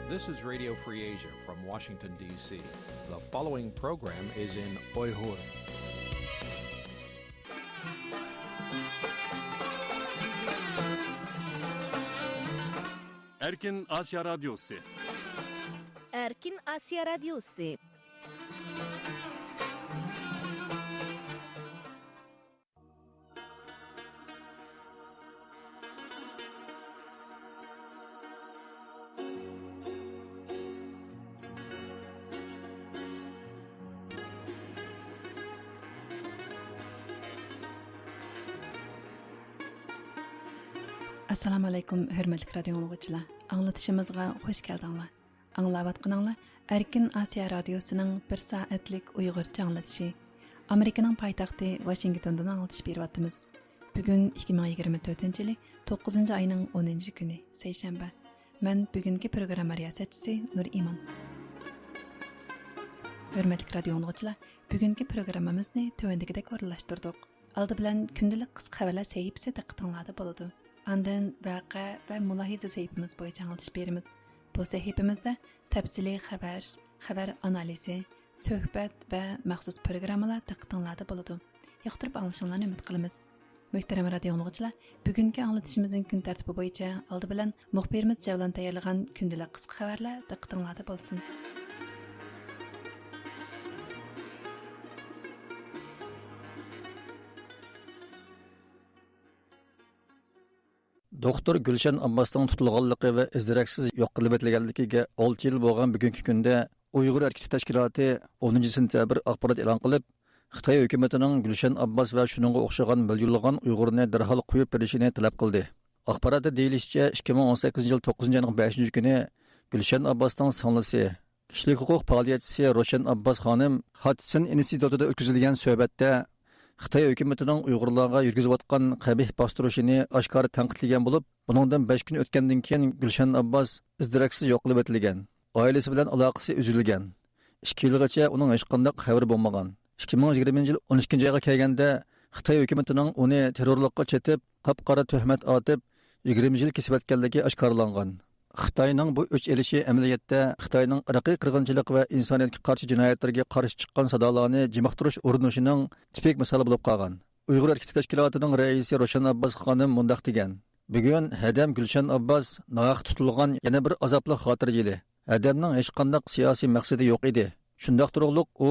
This is Radio Free Asia from Washington, D.C. The following program is in Uyghur. Erkin Asya Radyosu. Erkin Asya Radyosu. Assalamu alaykum, hörmətli radio dinləyicilər. Anlatışımızğa xoş gəldinglər. Anlayatqanыңlar Erkin Asiya Radiosuning 1 saatlik Uyg'urcha anlatışı. Amerikaning poytaxti Washingtondan anlatış beryapmiz. Bugun 2024-yil 9-oyning 10-kuni, seshanba. Men bugungi programma riyosatchisi Nur Iman. Hörmətli radio dinləyicilər, bugungi programmamizni tövəndikidək o'rinlashtirdik. Aldı bilan kundalik qisqa xabarlar sahifasi diqqatingizda bo'ladi. Andan vaqa va mulohiza sahifamiz bo'yicha anglatish beramiz. Bu sahifamizda tafsiliy xabar analizi, suhbat va maxsus programmalar diqqatingizda bo'ladi. Yoqtirib anglashinglarni umid qilamiz. Muhtaram radio dinləyicilər, bugungi anglatishimizning kun tartibi bo'yicha aldı bilan muxbirimiz Javlon tayyorlagan kundalik qisqa xabarlar diqqatingizda bo'lsin. Doktor Gülşen Abbas'tan tutulğanlığı ve izdiraksiz yok qilib etilganligiga 6 yil bo'lgan bugungi kunda Uyg'ur Erkitlik Tashkiloti 10 sentyabr axborot e'lon qilib, Xitoy hukumatining Gülşen Abbas va shuningga o'xshagan millionlagan Uyg'urni darhol qo'yib berishini talab qildi. Axborotda deyilishicha 2018 yil 9-oyning 5-kuni Gülşen Abbasning singlisi, kishilik huquq faoliyatchisi Roshan Abbas xonim Hudson institutida o'tkazilgan suhbatda Xitoy hukumatining Uyg'urlarga yurgizayotgan qabih bostirishini oshkor tanqidlagan bo'lib, buningdan 5 kun o'tgandan keyin Gülşen Abbas izdiraksiz yo'q qilib etilgan. Oilasi bilan aloqasi uzilgan. 2 yilgacha uning hech qanday xabar bo'lmagan. 2020 yil 12-oyga kelganda Xitoy hukumatining uni terrorlikqa chetib, qop-qora tuhmat otib, 20 yil kesib etganligi oshkorlangan. Xitoyning bu o'ch elishi amaliyotda Xitoyning irqiy qirg'inchilik va insoniyatga qarshi jinoyatlarga qarshi chiqqan sadolarni jimaqtirish urinishining tipik misoli bo'lib qolgan. Uyg'ur Erkitlik Tashkilotining raisi Roshan Abbas xonim mundaq degan: "Bugun Hadam Gülşen Abbas nohaq tutilgan yana bir azobli xotir yili. Hadamning hech qanday siyosiy maqsadi yo'q edi. Shundaq turug'liq u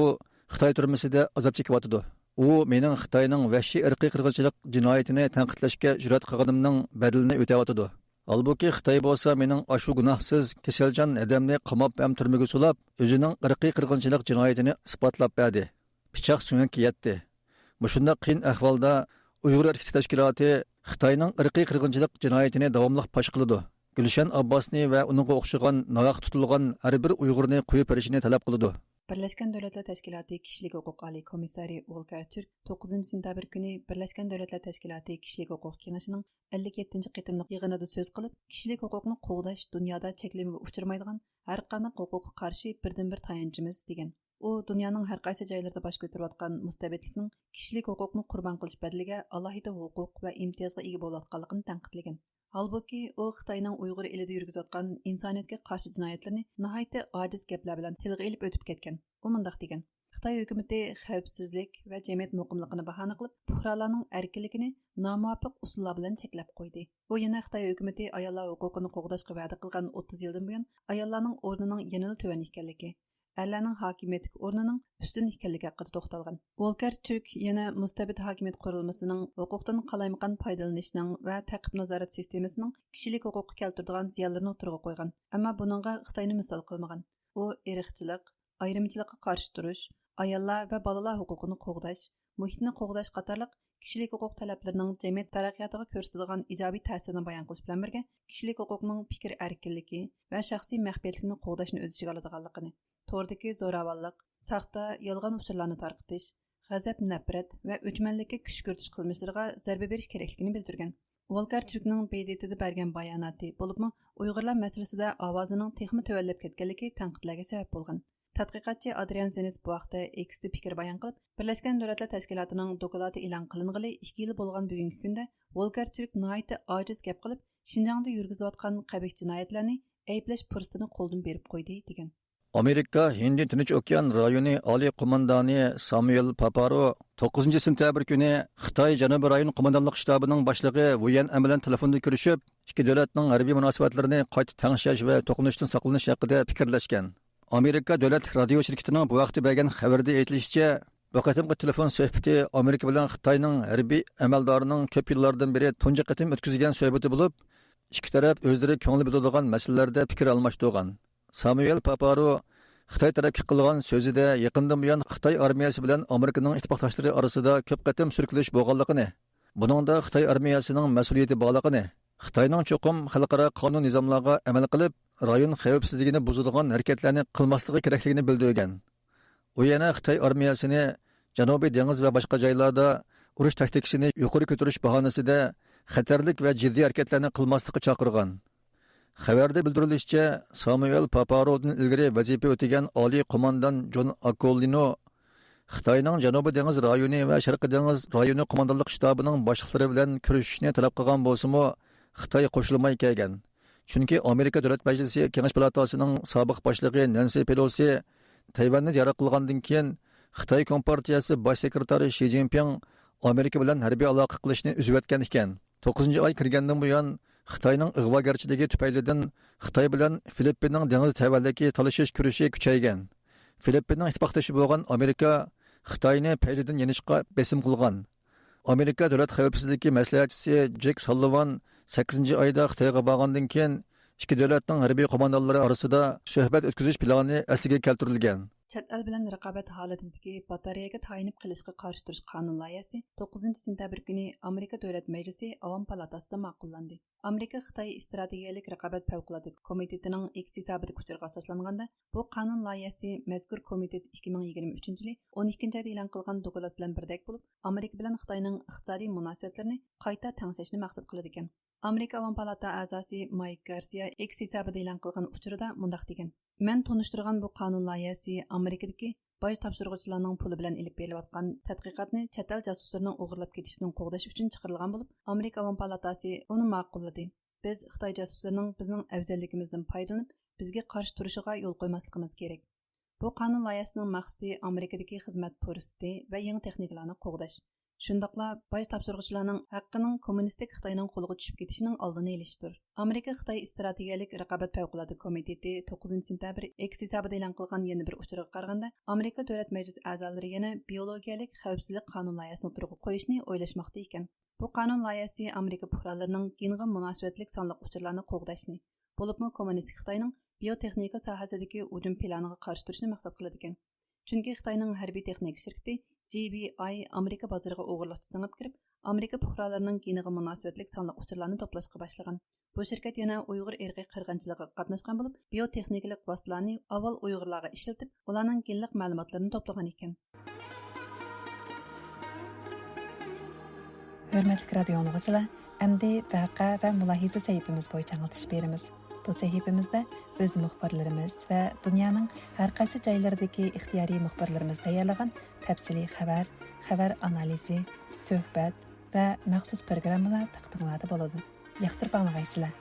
Xitoy turmusida azob chekyapti. U mening Xitoyning vahshiy irqiy qirg'inchilik jinoyatini tanqidlashga jur'at qilganimning badalini o'tayapti. Albuki Xitoy bo'lsa mening ashu gunohsiz kasaljon odamni qamab ham turmaga sulab, o'zining irqiy qirg'inchilik jinoyatini isbotlab berdi. Pichoq so'ngakka yetdi. Mushunda qiyin ahvolda Uyg'ur Erkitlik Tashkiloti Xitoyning irqiy qirg'inchilik jinoyatini davomli fosh qiladi. Gülşen Abbasni va uningga o'xshagan nohaq tutilgan har bir Uyg'urni qo'yib berishini talab qiladi. Birleşken Devletler Teşkilatı Kişilik Hukuk Ali Komissari Volker Türk 9 sentyabr günü Birleşken Devletler Teşkilatı Kişilik Hukuk Kengashining 57 qitimliq yig'inida so'z qilib, kishilik huquqni qo'g'dash dunyoda cheklovga uchramaydigan har qanday huquqqa qarshi birdan-bir tayanchimiz degan. U dunyoning har qaysi joylarida bosh ko'tarayotgan mustabidlikning kishilik huquqni qurbon qilish badaliga alohida huquq va imtiyozga ega bo'layotganligini tanqidlagan. Halbuki u Xitoyning Uyg'ur elida yurgizayotgan insoniyatga qarshi jinoyatlarni nihoyatda ojiz gaplar bilan tilga ilib o'tib ketgan. U mundaq degan: Xitoy hukumati xavfsizlik va jamiyat muqimligini bahona qilib, fuqarolarning erkinligini nomuvofiq usullar bilan cheklab qo'ydi. Bu yana Xitoy hukumati ayollar huquqini qo'g'dashga va'da qilgan 30 yildan buyon ayollarning o'rnining yanada tuvan ekanligi, erlarning hokimiyatlik o'rnining ustun ekanligi haqida to'xtalgan. Volker Türk yana mustabid hokimiyat qurilmasining huquqdan qalaymaqon foydalanishning va ta'qib nazorat sistemasining kishilik huquqqa keltiradigan ziyonlarini o'tirg'a qo'ygan. Ammo buningga Xitoyni misol qilmagan. U irqchilik, ayrimchilikqa qarshi turish, ayollar va bolalar huquqini qo'g'dash, muhitni qo'g'dash qatorliq kishilik huquq talablarining jamiyat taraqqiyotiga ko'rsatadigan ijobiy ta'sirini bayon qilish bilan birga, kishilik huquqining fikr erkinligi va shaxsiy maxfiyatlikni qo'g'dashni o'z ichiga oladiganligini, to'rdagi zo'ravonlik, saxta, yolg'on uchurlarni tarqatish, g'azab, nafrat va o'chmanlikka kuch ko'rsatish qilmishlariga zarba berish kerakligini bildirgan. Volker Türkning BDT'da bergan bayonoti bo'libmi, Uyg'urlar masalasida ovozining texmi tuvallab ketganligi tanqidlarga sabab bo'lgan. Tadqiqotchi Adrian Zenis bu vaqtda X'da fikr bayon qilib, Birleşken Devletler Teşkilatı'nın doklati e'lon qilingali 2 yil bo'lgan bugungi kunda Volker Türk nihoyatda ojiz gap qilib, Şinjan'da yurgizayotgan qabih jinoyatlarni ayblash fursatini qo'ldan berib qo'ydi degan. Amerika Hindi Tinch okean rayoni oliy qo'mondoni Samuel Paparo 9 sentabr kuni Xitoy Janubiy rayon qo'mondonlik shtabining boshlig'i Vuyan bilan telefonda ko'rishib, ikki davlatning harbiy munosabatlarini qayta tangshlash va to'qnashishdan saqlanish haqida fikrlashgan. Amerika davlat radio shirkatining bu vaqtda bergan xabarda aytilishicha, bu qatimqi telefon suhbati Amerika bilan Xitoyning harbiy amaldorining ko'p yillardan beri tunji qatim o'tkazilgan suhbati bo'lib, ikki taraf o'zlari ko'ngli biladigan masalalarda fikr almashtirgan. Samuel Paparo Xitoy tarafga qilgan so'zida yaqindan buyon Xitoy armiyasi bilan Amerikaning ittifoqdoshlari orasida ko'p qatim surkilish bo'lganligini, buningda Xitoy armiyasining mas'uliyati borligini, Xitoyning cho'qim xalqaro qonun nizomlarga amal qilib, rayon xavfsizligini buzadigan harakatlarni qilmasligi kerakligini bildirgan. U yana Xitoy armiyasini Janubiy dengiz va boshqa joylarda urush taktikasini yuqori ko'tarish bahonasida xatarlik va jiddiy harakatlarni qilmaslikka chaqirgan. Xabarda bildirilishicha, Samuel Paparo'dan ilgari vazifa o'tagan oliy qo'mondon John Akolino Xitoyning Janubiy dengiz rayoni va Sharqiy dengiz rayoni qo'mondonlik shtabining boshliqlari bilan ko'rishishni talab qilgan bo'lsa-mu, Xitoy qo'shilmay kelgan. Chunki Amerika Davlat Majlisi Kengash palatasining sobiq boshlig'i Nancy Pelosi Tayvanni ziyorat qilgandan keyin Xitoy Kompartiyasi bosh sekretari Shi Jinping Amerika bilan harbiy aloqa qilishni uzib o'tgan ekan. 9-oy kirgandan buyon Xitoyning ig'vogarchiligi tufaylidan Xitoy bilan Filippinning dengiz tavalliki talashish kurashi kuchaygan. Filippinning ittifoqdoshi bo'lgan Amerika Xitoyni paylidan yenishga besim qilgan. Amerika davlat xavfsizligi maslahatchisi Jack Sullivan 8-oyda Xitoyga borgandan keyin ikki davlatning harbiy qo'mondonlari orasida suhbat o'tkazish plani asliga keltirilgan. Chet el bilan raqobat holatidagi batareyaga tayinib qilishga qarshi turish qonun loyihasi 9 sentabr kuni Amerika Davlat Majlisi Avom palatasida ma'qullandi. Amerika Xitoy strategiyalik raqobat favqulodda komitetining X hisobida uchurga asoslanganda, bu qonun loyihasi mazkur komitet 2023-yili 12-oyda e'lon qilgan doklad bilan birdek bo'lib, Amerika bilan Xitoyning iqtisodiy munosabatlarini qayta tanglashni maqsad qiladi ekan. Amerika Avom palata a'zosi Mike Garcia X hisobida e'lon qilgan uchurda mundaq degan: "Men tonishtirgan bu qonun loyihasi Amerikadagi boj topshiruvchilarning puli bilan ilib berilayotgan tadqiqotni chet el jasuslarining o'g'irlab ketishidan qo'g'dash uchun chiqarilgan bo'lib, Amerika Avom palatasi uni ma'qulladi. Biz Xitoy jasuslarining bizning afzalligimizdan foydalanib, bizga qarshi turishiga yo'l qo'ymasligimiz kerak. Bu qonun loyihasining maqsadi Amerikadagi xizmat fursati va yangi texnikalarni qo'g'dash. Shundaqla boj topshiruvchilarning haqqining kommunistik Xitoyning qo'liga tushib ketishining oldini olishdir." Amerika Xitoy strategiyalik raqobat favqulodda komiteti 9 sentabr X hisobida e'lon qilgan yana bir uchurga qaraganda, Amerika Davlat Majlisi a'zolari yana biologiyalik xavfsizlik qonun loyihasini o'tirg'a qo'yishni o'ylashmoqda ekan. Bu qonun loyihasi Amerika fuqarolarining genga munosabatlik sonliq uchurlarni qo'g'dashni, bo'libmi kommunistik Xitoyning biotexnika sohasidagi hujum planiga qarshi turishni maqsad qiladi ekan. Chunki Xitoyning harbiy texnika shirkati GBI Amerika bozoriga o'g'irlikcha singib kirib, Amerika fuqarolarining geniga munosabatlik sonliq uchurlarni to'plashga boshlagan. Bu shirkat yana Uyg'ur irqiy qirg'inchiligiga qatnashgan bo'lib, biotexnikalik vositalarni avval Uyg'urlarga ishlatib, ularning genlik ma'lumotlarini to'plagan ekan. Hurmatli radio dinləyicilər, əmdi vaqa və mülahiza səhifəmiz boyunca anlatış berimiz. Bu səhifəmizdə öz müxbirlərimiz və dünyanın hər qaysı joylaridagi ixtiyari müxbirlərimiz tayyorlagan təfsili xəbər analizi, söhbət və məxsus proqrammalar taqdimlarda bo'ladi. Yaxtırıb anlag'aysizlar.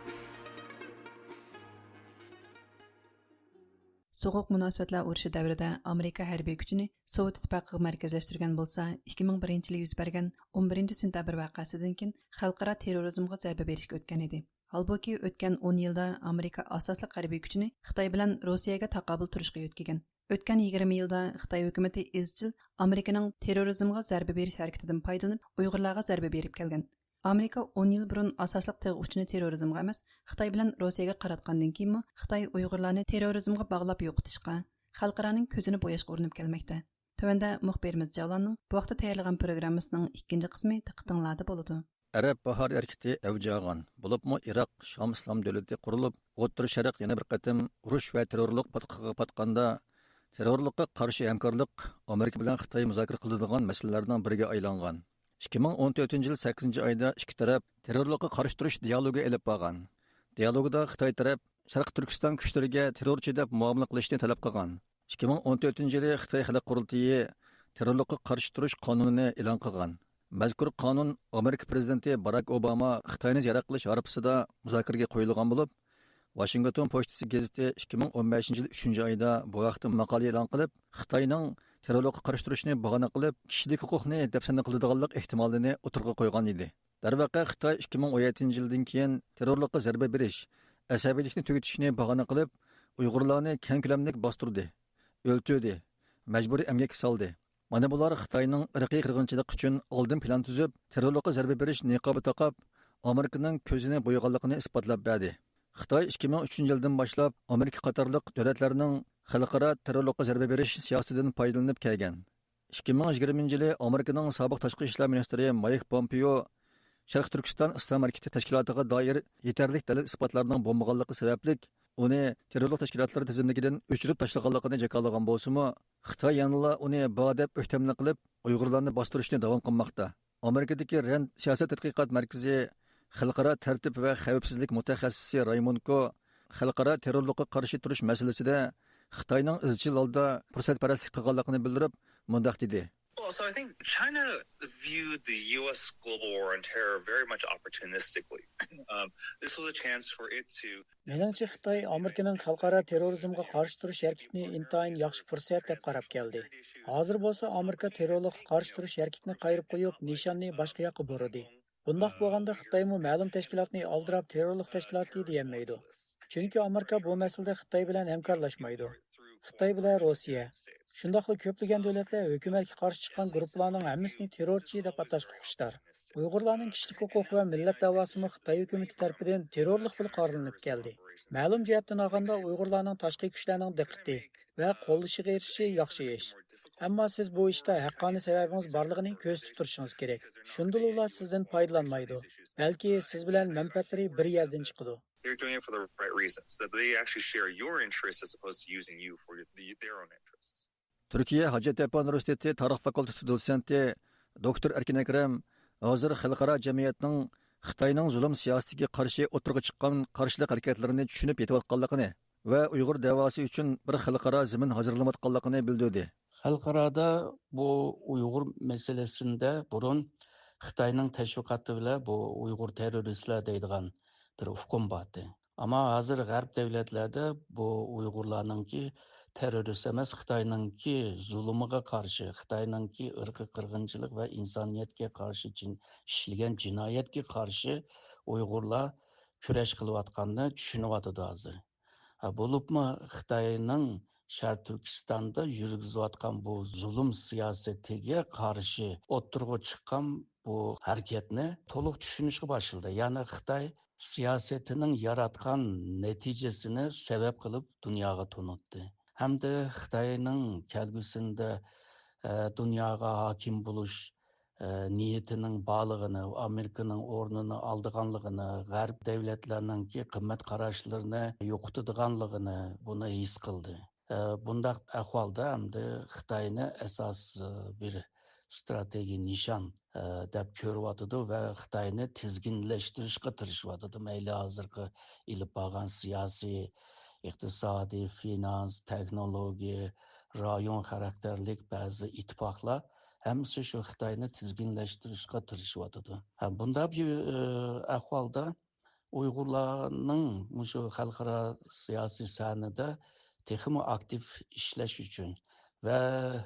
Soğuq münasibətlər urushi davrida Amerika hərbiy kuchini Sovet ittifoqiga markazlashtirgan bo'lsa, 2001-yili yuz bergan 11 sentabr voqeasidan keyin xalqaro terrorizmga zarba berishga o'tgan edi. Halbuki o'tgan 10 yilda Amerika asosli harbiy kuchini Xitoy bilan Rossiyaga taqobil turishga yo'tgan. O'tgan 20 yilda Xitoy hukumatı izchil Amerikaning terrorizmga zarba berish harakatidan foydalanib, Uyg'urlarga zarba berib kelgan. Amerika 10 yil burun asosli tig'i uchini terrorizmga emas, Xitoy bilan Rossiyaga qaratgandan keyinmi, Xitoy Uyg'urlarni terrorizmga bog'lab yo'qotishga, xalqaroning ko'zini bo'yashga urinib kelmoqda. Tövəndə müxbirimiz Cavlanның bu vaqtda tayyorlagan programmasining ikkinchi qismi diqqətinizdə bo'ladi. Arab bahar hareketi avjag'an, bo'libmi Iroq Shom islom davlati qurilib, O'rta Sharq yana bir qatim urush va terrorlik patqiga patqanda, terrorlikqa qarshi hamkorlik Amerika bilan Xitoy muzokara qiladigan masalalardan biriga aylangan. 2014-yil 8-oyda ikki taraf terrorlikqa qarshi turish dialogi olib borgan. Dialogda Xitoy taraf Sharq Turkiston kuchlariga terrorchi deb muomala qilishni talab qilgan. 2014-yili Xitoy xalq qurultiyi terrorlikqa qarshi turish qonunini e'lon qilgan. Mazkur qonun Amerika prezidenti Barack Obama Xitoyni ziyorat qilish arafasida muzokaraga qo'yilgan bo'lib, Washington pochtasi gazeti 2015 yil 3 oyda bu haqda maqola e'lon qilib, Xitoyning terrorlikqa qarshi turishni bahona qilib, kishilik huquqni dafsana qiladiganlik ehtimolini o'tirg'a qo'ygan edi. Darvaqa Xitoy 2017 yildan keyin terrorlikqa zarba berish, asabiylikni tugatishni bahona qilib, Uyg'urlarni keng ko'lamli bostirdi, o'ltirdi, majburiy emgak soldi. Mana bular Xitoyning irqiy qirg'inchilik uchun oldin plan tuzib, terrorlikqa zarba berish niqobi taqab, Amerikaning ko'zini bo'yganligini isbotlab berdi. Xitoy 2003 yildan boshlab Amerika qatorliq davlatlarning xalqaro terrorlikqa zarba berish siyosatidan foydalanib kelgan. 2020 yili Amerikaning sobiq tashqi ishlar ministri Mike Pompeo Sharq Turkiston Islom harakati tashkilotiga doir yetarli dalil isbotlarning bo'lmaganligi sababli uni terrorlik tashkilotlari tizimligidan o'chirib tashlaganligini jakolagan bo'lsa-mu, Xitoy yanada uni bodab o'htamli qilib, Uyg'urlarni bostirishni davom qilmoqda. Amerikadagi Rand siyosat tadqiqot markazi xalqaro tartib va xavfsizlik mutaxassisi Raymonko xalqaro terrorlikqa qarshi turish masalasida Xitoyning izchil holda fursatparastlik qilganligini bildirib, mundaq dedi. Well, so I think China viewed the U.S. global war on terror very much opportunistically. This was a chance for it to... Menimcha Xitoy Amerikaning xalqaro terrorizmga qarshi turish harakatini intayin yaxshi fursat deb qarab keldi. Hozir bo'lsa Amerika terrorlikqa qarshi turish harakatini qayirib qo'yib, nishonni boshqa yoqqa burdi. Bundaq bo'lganda Xitoymi ma'lum tashkilotni aldirab terrorlik tashkiloti deyilmaydi. Chunki Amerika bu masalada Xitoy bilan hamkorlashmaydi. Xitoy bilan Rossiya shundaqla ko'plagan davlatlar hukumatga qarshi chiqqan guruhlarning hammasini terrorchi deb atashga qo'yishlar. Uyg'urlarning kishilik huquq va millat davosimi Xitoy hukumati tomonidan terrorlik bilan qoralanib keldi. Ma'lum jihatdan olganda Uyg'urlarning tashqi kuchlarning diqqati va qo'llashiga erishishi yaxshi ish. Ammo siz bu ishda haqqoniy sababingiz borligini ko'z tutib turishingiz kerak. Shunda ular sizdan foydalanmaydi. Balki siz bilan manfaatlari bir yerdan chiqadi. They're doing it for the right reasons. That they actually share your interests as opposed to using you for their own interests. Turkiya Hacettepe Universiteti Tarix Fakültesi dosenti Dr. Erkin Ekrem hozir xalqaro jamiyatning Xitoyning zulm siyosatiga qarshi o'tirg'i chiqqan qarshilik harakatlarini tushunib yetayotganligini va Uyg'ur davosi uchun bir xalqaro zamin hozirlanayotganligini bildirdi. Xalqarada bu Uyg'ur masalasida burun Xitoyning tashviqoti bilan bu Uyg'ur terroristlar deydigan bir hukm bordi. Ammo hozir g'arb davlatlarda bu Uyg'urlarningki terrorist emas, Xitoyningki zulmiga qarshi, Xitoyningki irqiy qirg'inchilik va insoniyatga qarshi ishlangan jinoyatga qarshi Uyg'urlar kurash qilayotganini tushunyapti hozir. Bo'libmi Xitoyning Sharq Turkistonda yurgizayotgan bu zulm siyosatiga qarshi o'tirg'i chiqqan bu harakatni to'liq tushunishga boshladi. Ya'ni Xitoy siyosatining yaratgan natijasini sabab qilib dunyoga tunutdi. Hamda Xitoyning kelgusida dunyoga hokim bo'lish niyatining borlig'ini, Amerikaning o'rnini oldiganligini, g'arb davlatlarining qimmat qarashlarini yo'qotadiganligini buni his qildi. Bundaq ahvolda hamda Xitoyni asos bir strategiya nishon deb ko'ryotdi va Xitoyni tizginlashtirishga tirishyotdi. Mayli hozirgi ilib borgan siyosiy, iqtisodiy, finans, texnologiya, rayon xarakterlik ba'zi ittifoqlar hammasi shu Xitoyni tizginlashtirishga tirishyotdi. Bunda bir ahvolda Uyg'urlarning shu xalqaro siyosiy sahnada texmo aktiv ishlash uchun va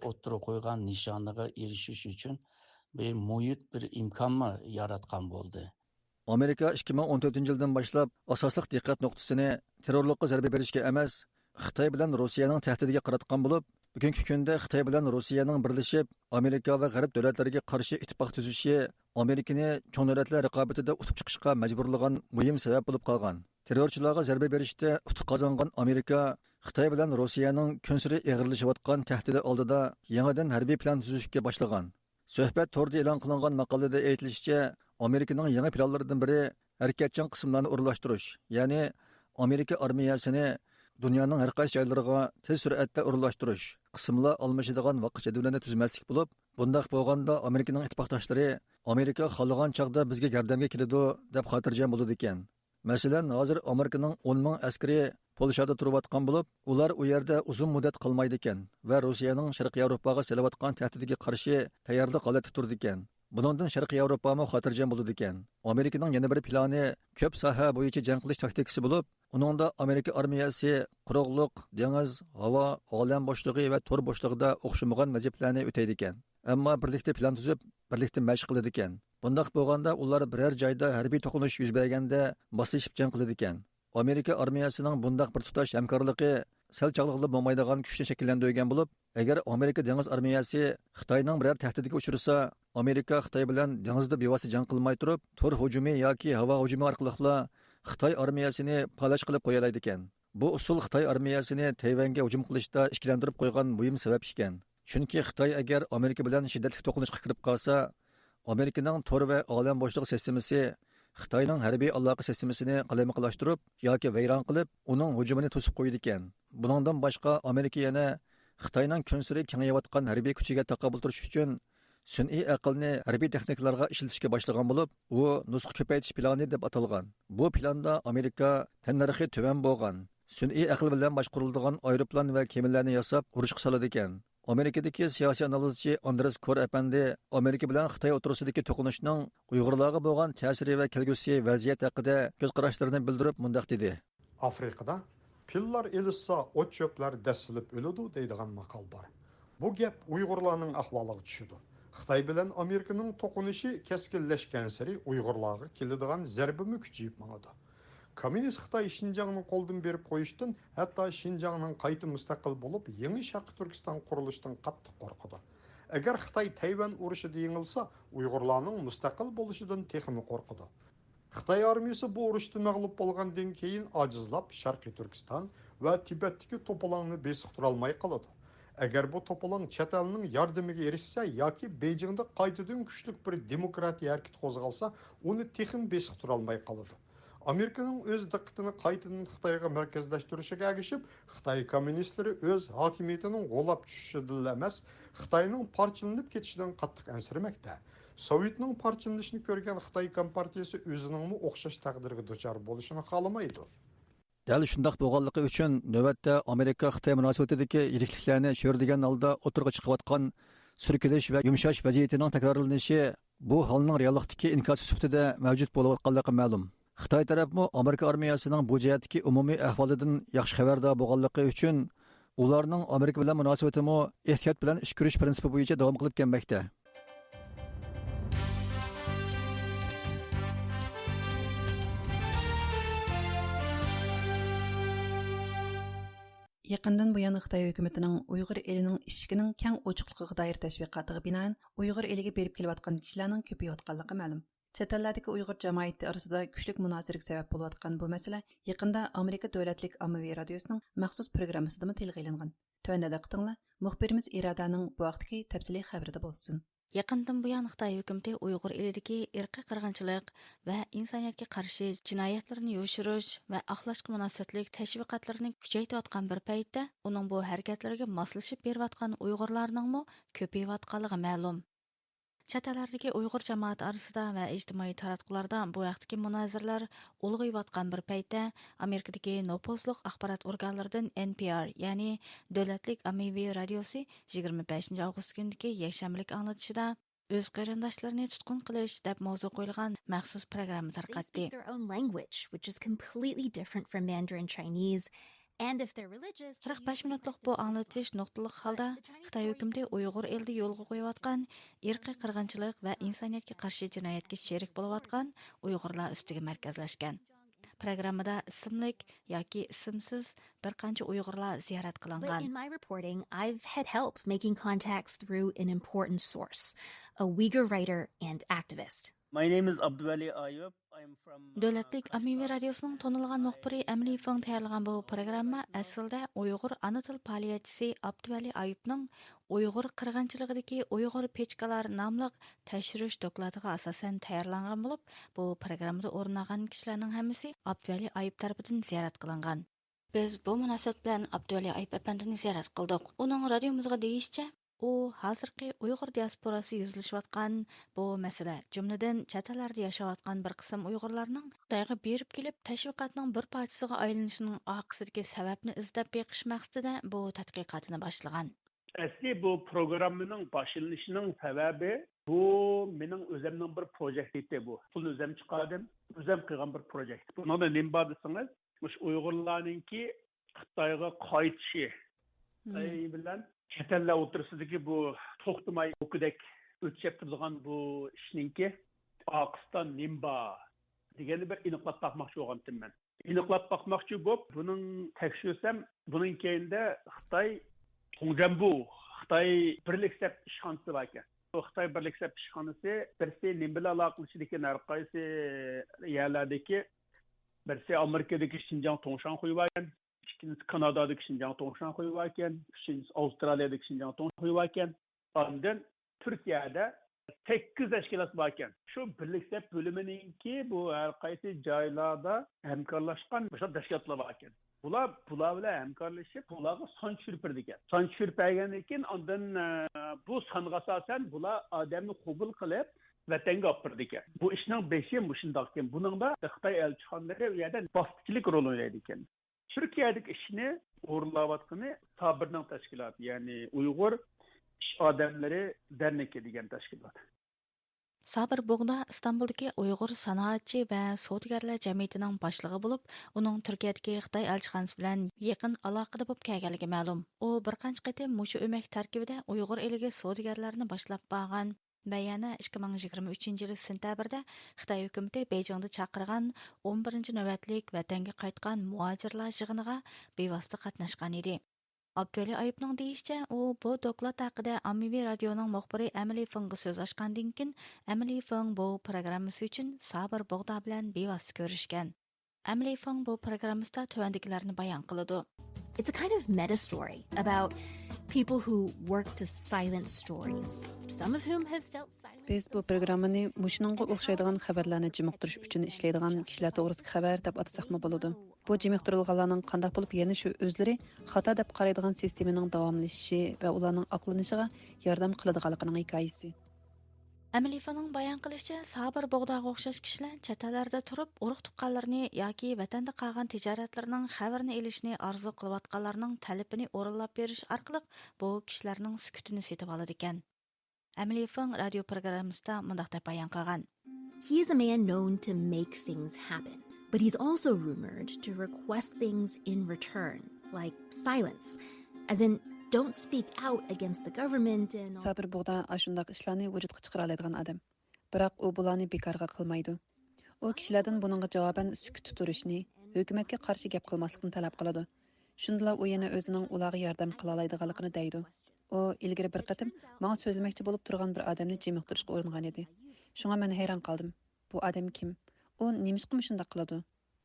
o'tirib qo'ygan nishoniga erishish uchun bir muhit, bir imkonmi yaratgan bo'ldi. Amerika 2014 yildan boshlab asosliq diqqat nuqtasini terrorlikqa zarba berishga emas, Xitoy bilan Rossiyaning tahdidiga qaratgan bo'lib, bugungi kunda Xitoy bilan Rossiyaning birlashib Amerika va g'arb davlatlariga qarshi ittifoq tuzishi Amerikani cho'ng davlatlar raqobatida utib chiqishga majburlagan muhim sabab bo'lib qolgan. Terrorchilarga zarba berishda utuq qozongan Amerika Xitoy bilan Rossiyaning kunsiri eg'irlashayotgan tahdidi oldida yangidan harbiy plan tuzishga boshlagan. Suhbat to'rda e'lon qilingan maqolada aytilishicha, Amerikaning yangi planlaridan biri harakatchan qismlarni o'rinlashtirish, ya'ni Amerika armiyasini dunyoning har qaysi joylariga tez sur'atda o'rinlashtirish, qismlar almashadigan vaqt jadvalini tuzmaslik bo'lib, bundaq bo'lganda Amerikaning ittifoqdoshlari Amerika xohlagan chaqda bizga yordamga keladi deb xotirjam bo'ladi ekan. Masalan, hozir Amerikaning 10 ming askari Polshada turayotgan bo'lib, ular u yerda uzun muddat qolmaydi ekan va Rossiyaning Sharqiy Yevropaga selayotgan tahdidiga qarshi tayyorlik holatda turdi ekan. Buningdan Sharqiy Yevropami xotirjam bo'ladi ekan. Amerikaning yana bir plani ko'p soha bo'yicha jang qilish taktikasi bo'lib, uningda Amerika armiyasi quruqliq, dengiz, havo, olam bo'shligi va tor bo'shligida o'xshamagan vazifalarni o'taydi ekan. Ammo birlikda plan tuzib, birlikda mashq qiladi ekan. Bundaq bo'lganda ular biror joyda harbiy to'qinish yuz berganda bosishib jang qiladi ekan. Amerika armiyasining bundaq bir tutash hamkorligi sal chog'liqli bo'lmaydigan kuchni shakllantirgan bo'lib, agar Amerika dengiz armiyasi Xitoyning biror tahdidiga uchrasa, Amerika Xitoy bilan dengizda bevosita jang qilmay turib, tor hujumi yoki havo hujumi orqali Xitoy armiyasini palash qilib qo'ya oladi ekan. Bu usul Xitoy armiyasini Tayvanga hujum qilishda ishkilantirib qo'ygan muhim sabab ekan. Chunki Xitoy agar Amerika bilan shiddatli to'qnashishga kirib qolsa, Amerikaning tor va olam bo'shliq sistemasi Xitoyning harbiy aloqa sistemasini qalamaqlashtirib yoki vayron qilib, uning hujumini to'sib qo'ydi ekan. Buningdan boshqa Amerika yana Xitoyning kunsiri kengayayotgan harbiy kuchiga taqobil turish uchun sun'iy aqlni harbiy texnikalarga ishlatishga boshlagan bo'lib, u nusxa ko'paytirish plani deb atalgan. Bu planda Amerika tannarxi tuvan bo'lgan sun'iy aql bilan boshqariladigan aeroplan va kemalarni yasab urushga soladi ekan. Amerikadagi siyosiy analizchi Andres Kor apandi Amerika bilan Xitoy o'rtasidagi to'qnashuvning Uyg'urlarga bo'lgan ta'siri va kelgusi vaziyat haqida ko'z qarashlarini bildirib mundaq dedi. Afrikada pillar elissa o't cho'plar dasilib o'ladi deydigan maqol bor. Bu gap Uyg'urlarning ahvoliga tushidi. Xitoy bilan Amerikaning to'qinishi keskinlashgan sari Uyg'urlarga keladigan zarbimi kuchayib mangadi. Kommunist Xitoy Şinjan'ın qo'ldan berib qo'yishdan, hatto Şinjan'ning qayta mustaqil bo'lib, yangi Sharqiy Turkiston qurilishidan qattiq qo'rqadi. Agar Xitoy Tayvan urushida yengilsa, Uyg'urlarning mustaqil bo'lishidan texmi qo'rqadi. Xitoy armiyasi bu urushda mag'lub bo'lgandan keyin ojizlab Sharqiy Turkiston va Tibetdagi to'polonni besiq tura olmay qoladi. Agar bu to'polon chet elning yordamiga erishsa yoki Beijingda qaytadan kuchli bir demokratiya harakati qo'zg'alsa, uni texim besiq tura olmay qoladi. Amerikaning o'z diqqatini qaytadan Xitoyga markazlashtirishiga ergishib, Xitoy kommunistlari o'z hokimiyatining g'olab tushishidan emas, Xitoyning parchalanib ketishidan qattiq ansiramoqda. Sovetning parchalanishini ko'rgan Xitoy kompartiyasi o'zining o'xshash taqdirga duchor bo'lishini xohlamaydi. Dal shundoq bo'lganligi uchun navbatda Amerika Xitoy munosabatidagi yirikliklarni sho'rdigan holda o'tirg'a chiqayotgan surkilish va yumshash vaziyatining takrorlanishi bu holning reallikdagi inkosi sifatida mavjud bo'layotganligi ma'lum. Xitoy tarafmi Amerika armiyasining bu jihatdagi umumiy ahvolidan yaxshi xabardor bo'lganligi uchun ularning Amerika bilan munosabatimi ehtiyot bilan ish ko'rish prinsipi bo'yicha davom qilib kelmoqda. Yaqindan buyon Xitoy hukumatining Uyg'ur elining ishkining keng ochiqligiga doir tashviqotiga binoan Uyg'ur eliga berib kelayotgan kishilarning ko'payayotganligi ma'lum. Chet ellardagi Uyg'ur jamoati orasida kuchli munozaraga sabab bo'layotgan bu masala yaqinda Amerika davlatlik ommaviy radiosining maxsus programmasida tilga ilingan. Tövəndə diqqətinizlə muxbirimiz İradaning bu vaqtdagi tafsiliy xabarida bo'lsin. Yaqindan buyon Xitoy hukumati Uyg'ur elidagi irqiy qirg'inchilik va insoniyatga qarshi jinoyatlarni yoshirish va oqlashga munosabatlik tashviqotlarni kuchaytirayotgan bir paytda uning bu harakatlariga moslashib berayotgan Uyg'urlarning ko'payayotganligi ma'lum. Chet ellardagi Uyg'ur jamoati orasida va ijtimoiy taratqularda bu vaqtdagi munozaralar ulg'ayayotgan bir paytda Amerikadagi nopozliq axborot organlaridan NPR, ya'ni Davlatlik ommaviy radiosi 25 avgust kunidagi yakshanbalik anglatishida o'z qarindoshlarini tutqun qilish deb mavzu qo'yilgan maxsus programma tarqatdi. And if they're religious, 45 minutlik bu anglatish nuqtaliq holda Xitoy hukumati Uyg'ur elida yo'lga qo'yayotgan irqiy qirg'inchilik va insoniyatga qarshi jinoyatga sherik bo'layotgan Uyg'urlar ustiga markazlashgan. Programmada ismlik yoki ismsiz bir qancha Uyg'urlar ziyorat qilingan. but in my reporting, I've had help making contacts through an important source, a Uyghur writer and activist. My name is Abdulwali Ayub. I'm from Davlatlik ommaviy radiosining tonilgan muxbiri Emily Fong tayyorlagan bu programma aslida Uyg'ur ana til faoliyatchisi Abduvali Ayubning Uyg'ur qirg'inchiligidagi Uyg'ur pechkalar nomli tashrish dokladiga asosan tayyorlangan bo'lib, bu programmada o'rnagan kishilarning hammasi Abduvali Ayub tomonidan ziyorat qilingan. Biz bu munosabat bilan Abduvali Ayub apandini ziyorat qildik. Uning radiomizga deyishicha, u hozirgi Uyg'ur diasporasi yuzlashayotgan bu masala, jumladan chet ellarda yashayotgan bir qism Uyg'urlarning Xitoyga berib kelib tashviqotning bir parchasiga aylanishining oqibatidagi sababni izlab beqish maqsadida bu tadqiqotini boshlagan. Asli bu programmaning boshlanishinin sebebi Bu mening o'zimning bir projekti bu. Pulni o'zim chiqardim, o'zim qilgan bir projekt. Bunda nima bor desangiz, mush Uyg'urlarningki Xitoyga qaytishi bilan chet ellar o'tirsidagi bu to'xtamay o'kidek o'tishib turgan bu ishningki Pokiston nima deganni bir aniqlab bakmoqchi bo'lgandim men. Aniqlab bakmoqchi bo'lib, buning tekshirsam, buning keyinda Xitoy Tongjambu, Xitoy birliksab ishxonasi bor ekan. Xitoy birliksab ishxonasi birsi nima bilan aloqalashib ekan, har qaysi yerlardagi birsi Amerikadagi Xinjiang Tongshan qo'yib ekan, ikkinchisi Kanadadagi Xinjiang Tongshan qo'yib ekan, uchinchisi Avstraliyadagi Xinjiang Tongshan qo'yib ekan. Ondan Turkiyada 8 tashkilot bor ekan. Shu birliksab bo'liminingki bu har qaysi joylarda hamkorlashgan o'sha tashkilotlar bor ekan. Bular bilan hamkorlashib, bularga son tushirib berdi ekan. Son tushirib bergandan keyin ondan bu songa asosan bular odamni qabul qilib vatanga olib berdi ekan. Bu ishning beshi shundoq ekan. Buningda Xitoy elchixonalari u yerda bosqichlik rol o'ynaydi ekan. Turkiyadagi ishni o'rinlayotgani Sabirning tashkiloti, ya'ni Uyg'ur ish odamlari derneki degan tashkilot. Sabir Bog'da İstanbuldagi Uyg'ur sanoatchi va savdogarlar jamiyatining boshlig'i bo'lib, uning Turkiyadagi Xitoy elchixonasi bilan yaqin aloqada bo'lib kelganligi ma'lum. U bir qancha qatim mushu o'mak tarkibida Uyg'ur eliga savdogarlarni boshlab borgan va yana 2023 yil sentabrda Xitoy hukumati Beyjingda chaqirgan 11 navbatlik vatanga qaytgan muhojirlar yig'iniga bevosita qatnashgan edi. Abduvali Ayıpның deyişçe, o bu doklad haqida Ammaviy radioning muxbiri Emily Fengga so'z ochgandan keyin Emily Feng bu programmasi uchun Sabir Bog'da bilan bevosita ko'rishgan. Emily Feng bu programmasida tuvandikilarni bayon qiladi. It's a kind of meta story about people who work to silence stories, some of whom have felt silent. Biz bu programmani mushuningga o'xshaydigan xabarlarni jimiqtirish uchun ishlaydigan kishilar to'g'risida xabar deb atsaqmi bo'ladi. Bu jimiqtirilganlarning qanday bo'lib yana shu o'zlari xato deb qaraydigan sistemaning davomlashishi va ularning aqlanishiga yordam qiladiganligining hikoyasi. Emily Fengning bayon qilishicha, Sabir Bog'daga o'xshash kishilar chet ellarda turib, urug' tuqqanlarni yoki vatanda qolgan tijoratlarning xabarini olishni orzu qilayotganlarning talabini o'rinlab berish orqali bu kishilarning sukutini setib oladi ekan. Emily Feng radio programmasida mundaq deb bayon qilgan. He is a man known to make things happen, but he's also rumored to request things in return, like silence, as in don't speak out against the government and Sabir Bog'da ashundaq ishlarni vujudga chiqara oladigan odam. Biroq u bularni bekorga qilmaydi. U kishilardan buningga javoban sukut turishni, hukumatga qarshi gap qilmaslikni talab qiladi. Shundala u yana o'zining ularga yordam qila oladiganligini deydi. U ilgari bir qatim menga so'zlamoqchi bo'lib turgan bir odamni jimiqtirishga uringan edi. Shunga men hayron qoldim. Bu odam kim? U nimishqa shunday qiladi?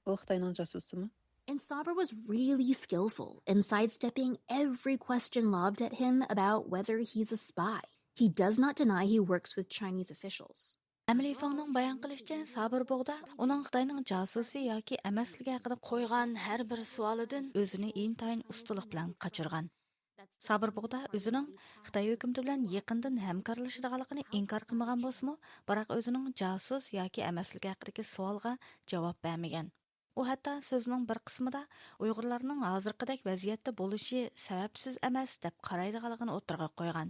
U Xitoyning jasusimi? And Sabir was really skillful in sidestepping every question lobbed at him about whether he's a spy. He does not deny he works with Chinese officials. Emily Fengning bayon qilishicha, Sabir Bog'da uning Xitoyning jasusi yoki emasligi haqida qo'ygan har bir savolidan o'zini intayin ustulik bilan qochirgan. Sabir Bog'da o'zining Xitoy hukumati bilan yaqindan hamkorlashadiganligini inkor qilmagan bo'lsa-mu, biroq o'zining jasus yoki emasligi haqidagi savolga javob bermagan. U hatto so'zining bir qismida Uyg'urlarning hozirgidek vaziyatda bo'lishi sababsiz emas deb qaraydiganligini o'tirg'a qo'ygan.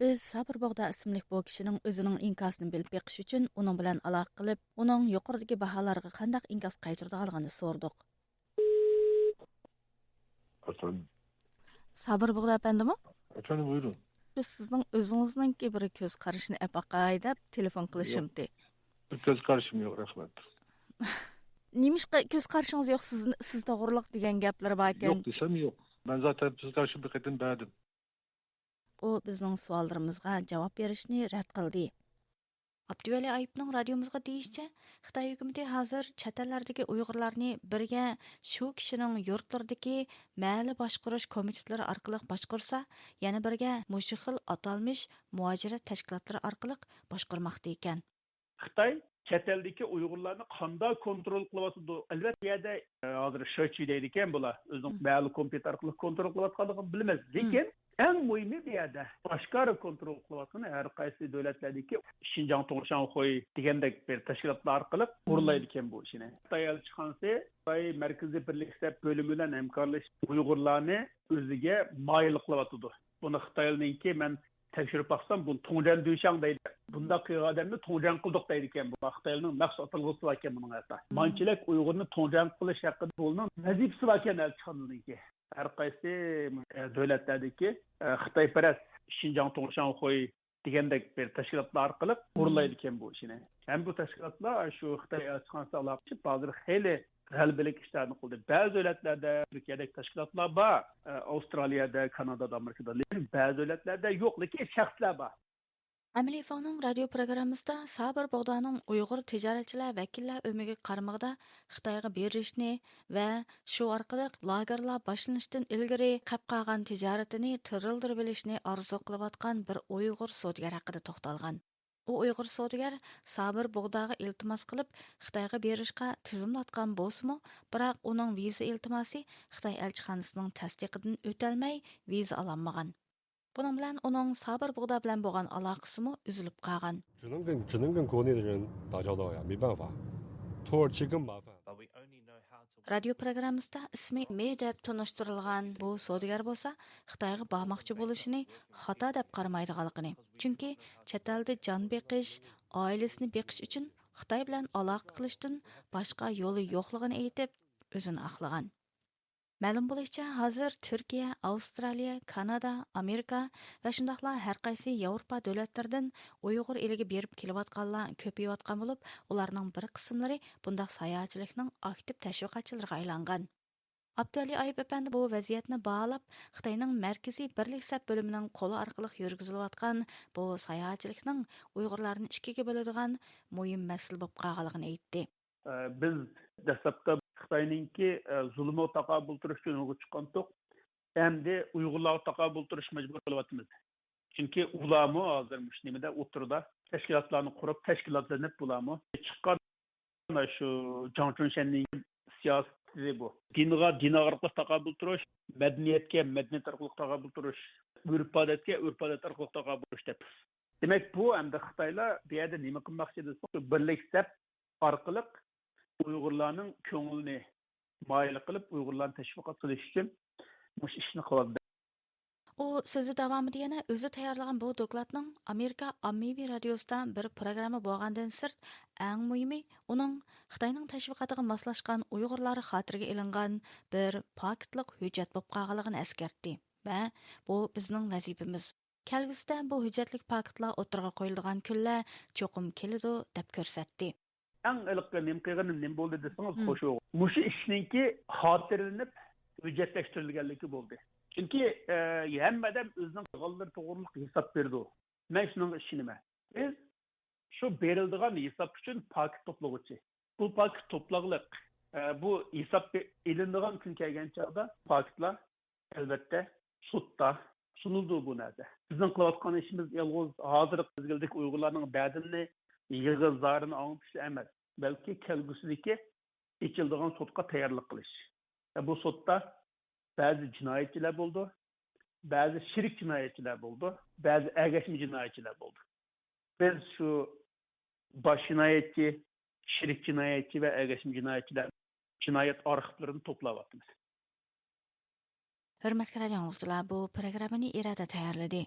Biz Sabir Bog'da ismli bu kishining o'zining inkosini bilib beqish uchun uning bilan aloqa qilib, uning yuqoridagi baholarga qanday inkos qaytaradiganligini so'rdik. Sabir Bog'da apandimi? Efendim buyurun. Biz sizning o'zingizning bir ko'z qarashini apaqay deb telefon qilishimdi. Göz karışım yok rahmet. Nimishqa ko'z qarishingiz yo'q, siz to'g'riliq degan gaplar bor ekan. Yok desem yok. Ben zaten göz karışım bir kadın verdim. U bizning savollarimizga javob berishni rad qildi. Abduvali Ayıpның radiomizga deyishicha, Xitoy hukumati hozir chet ellardagi Uyg'urlarni birga shu kishining yurtlaridagi mahalliy boshqarish komitetlari orqali boshqarsa, yana birga mushu xil atalmish muhojirat tashkilotlari orqali boshqarmoqda ekan. Xitoy chet eldagi Uyg'urlarni qanday kontrol qilyapti? Albatta, yerda hozir shochi deydi ekan bular, o'zining mahalliy komitetar orqali kontrol qilayotganligini bilmas. Lekin eng muhimi bu yerda boshqara kontrol qilayotgan har qaysi davlatlardagi Xinjiang Tongshan Xoy degandek bir tashkilotlar orqali o'rlaydi ekan bu ishni. Xitoy elchixonasi Xitoy markaziy birliklar bo'limi bilan hamkorlashib Uyg'urlarni o'ziga moyil qilyapti. Buni Xitoyninki men tekshirib baksam bunu Tongjan Duşang deydi. Bunda kıyık adamını Tongjan kıldık deydi iken bu. Xitaylı'nın mahsus atılgısı var iken bunun hatta. Mançilek Uygur'unu Tongjan kılış hakkında bunun vazifesi var iken elçihanlığın ki. Her qaysi devletlerdeki Xitayperest Şinjan Tongshan Xoy degandek bir tashkilotlar orqali qurilaydi ekan bu ishini. Ham bu tashkilotlar shu Xitoy elchixonasi alaqchi hozir xeyli g'alabalik ishlarni qildi. Ba'zi davlatlarda Turkiyadagi tashkilotlar bor, Avstraliyada, Kanadada, Amerikada, lekin ba'zi davlatlarda yo'q, lekin shaxslar bor. Әмілі Фаңның радио программасында Сабыр Боғданың ұйғыр тижаретчілер вәкіллер өмігі қармағыда Қытайға берішіне вә шу арқылық лагерлар башланыштан ilgari қап қаған тижаретini тырылдырып білішіне арзу қылып атқан бір ұйғыр саудагер хақыда тоқталған. У ұйғыр саудагер Сабыр Боғдаға iltimos qilib Xitoyga berishga tizimlatgan bo'lsa-mu, biroq uning viza iltimosi Xitoy elchixonasining tasdiqidan o'tolmay viza ololmagan. Bunun bilan onun Sabır Boğda bilan bo'lgan aloqasimi uzilib qolgan. 只能跟国内的人打交道呀，没办法。土耳其更麻烦。 Radio programmasida ismi Me deb tanishtirilgan bu savdogar bo'lsa, Xitoyga bormoqchi bo'lishini xato deb qaramaydiganligini. Chunki chet elda jon beqish, oilasini beqish uchun Xitoy bilan aloqa qilishdan boshqa yo'li yo'qligini aytib, o'zini aqlagan. Ma'lum bo'lishicha, hozir Turkiya, Avstraliya, Kanada, Amerika va shundaqla har qaysi Yevropa davlatlaridan Uyg'ur eliga berib kelayotganlar ko'payayotgan bo'lib, ularning bir qismlari bundaq sayohatchilikning aktiv tashviqotchilariga aylangan. Abduli Ayub efendi bu vaziyatni bağlab, Xitoyning Markaziy Birlik sap bo'limining qo'li orqali yurgizilayotgan bu sayohatchilikning Uyg'urlarni ikkiga bo'ladigan muhim masala bo'lib qolganligini aytdi. Biz dastlabda Xitoyninki zulmü taqabul turish uchun yo'lga chiqqandik. Endi Uyg'urlarga taqabul turish majbur bo'lyapmiz. Chunki ularmi hozir mush nimada o'tirda tashkilotlarni qurib, tashkilotlanib bularmi chiqqan shu Jang Chunshanning siyosati bu. Dinga orqali taqabul turish, madaniyatga madaniyat orqali taqabul turish, urf-odatga urf-odat orqali taqabul turish deb. Demak, bu endi Xitoylar bu yerda nima qilmoqchi desa, birlik sap orqali Uyg'urlarning ko'nglini mayil qilib, Uyg'urlarni tashviqot qilish uchun mush ishni qiladi. U so'zi davomida yana o'zi tayyorlagan bu dokladning Amerika ommaviy radiosida bir programma bo'lgandan sirt, eng muhimi uning Xitoyning tashviqotiga moslashgan Uyg'urlar xotiriga ilingan bir paketlik hujjat bo'lib qolganligini eskartdi va bu bizning vazifamiz. Kelgusida bu hujjatlik paketlar o'tirg'a qo'yiladigan kunlar cho'qim keladi deb ko'rsatdi. Eng ilqi nim qilganim nim bo'ldi desangiz xo'sh o'g'il. Mushi ishninki xotirlanib hujjatlashtirilganligi bo'ldi. Chunki hammadan o'zining qilganlari to'g'riliq hisob berdi. Men shuning ishi nima? Biz shu beriladigan hisob uchun paket to'plag'uchi. Bu paket to'plag'liq bu hisob ilinadigan kun kelgan chog'da paketlar albatta sudda sunuldi bu narsa. Bizning qilayotgan ishimiz yolg'iz hozirgi mezgildagi Uyg'urlarning badini yig'izlarini anglatish emas, balki kelgusidagi ichiladigan sudga tayyorlik qilish. Bu sudda ba'zi jinoyatchilar bo'ldi, ba'zi shirik jinoyatchilar bo'ldi, ba'zi agashim jinoyatchilar bo'ldi. Biz shu bosh jinoyatchi, shirik jinoyatchi va agashim jinoyatchilar jinoyat arxivlarini to'playapmiz. Hurmatli radio tinglovchilar, bu programmani Irada tayyorladi.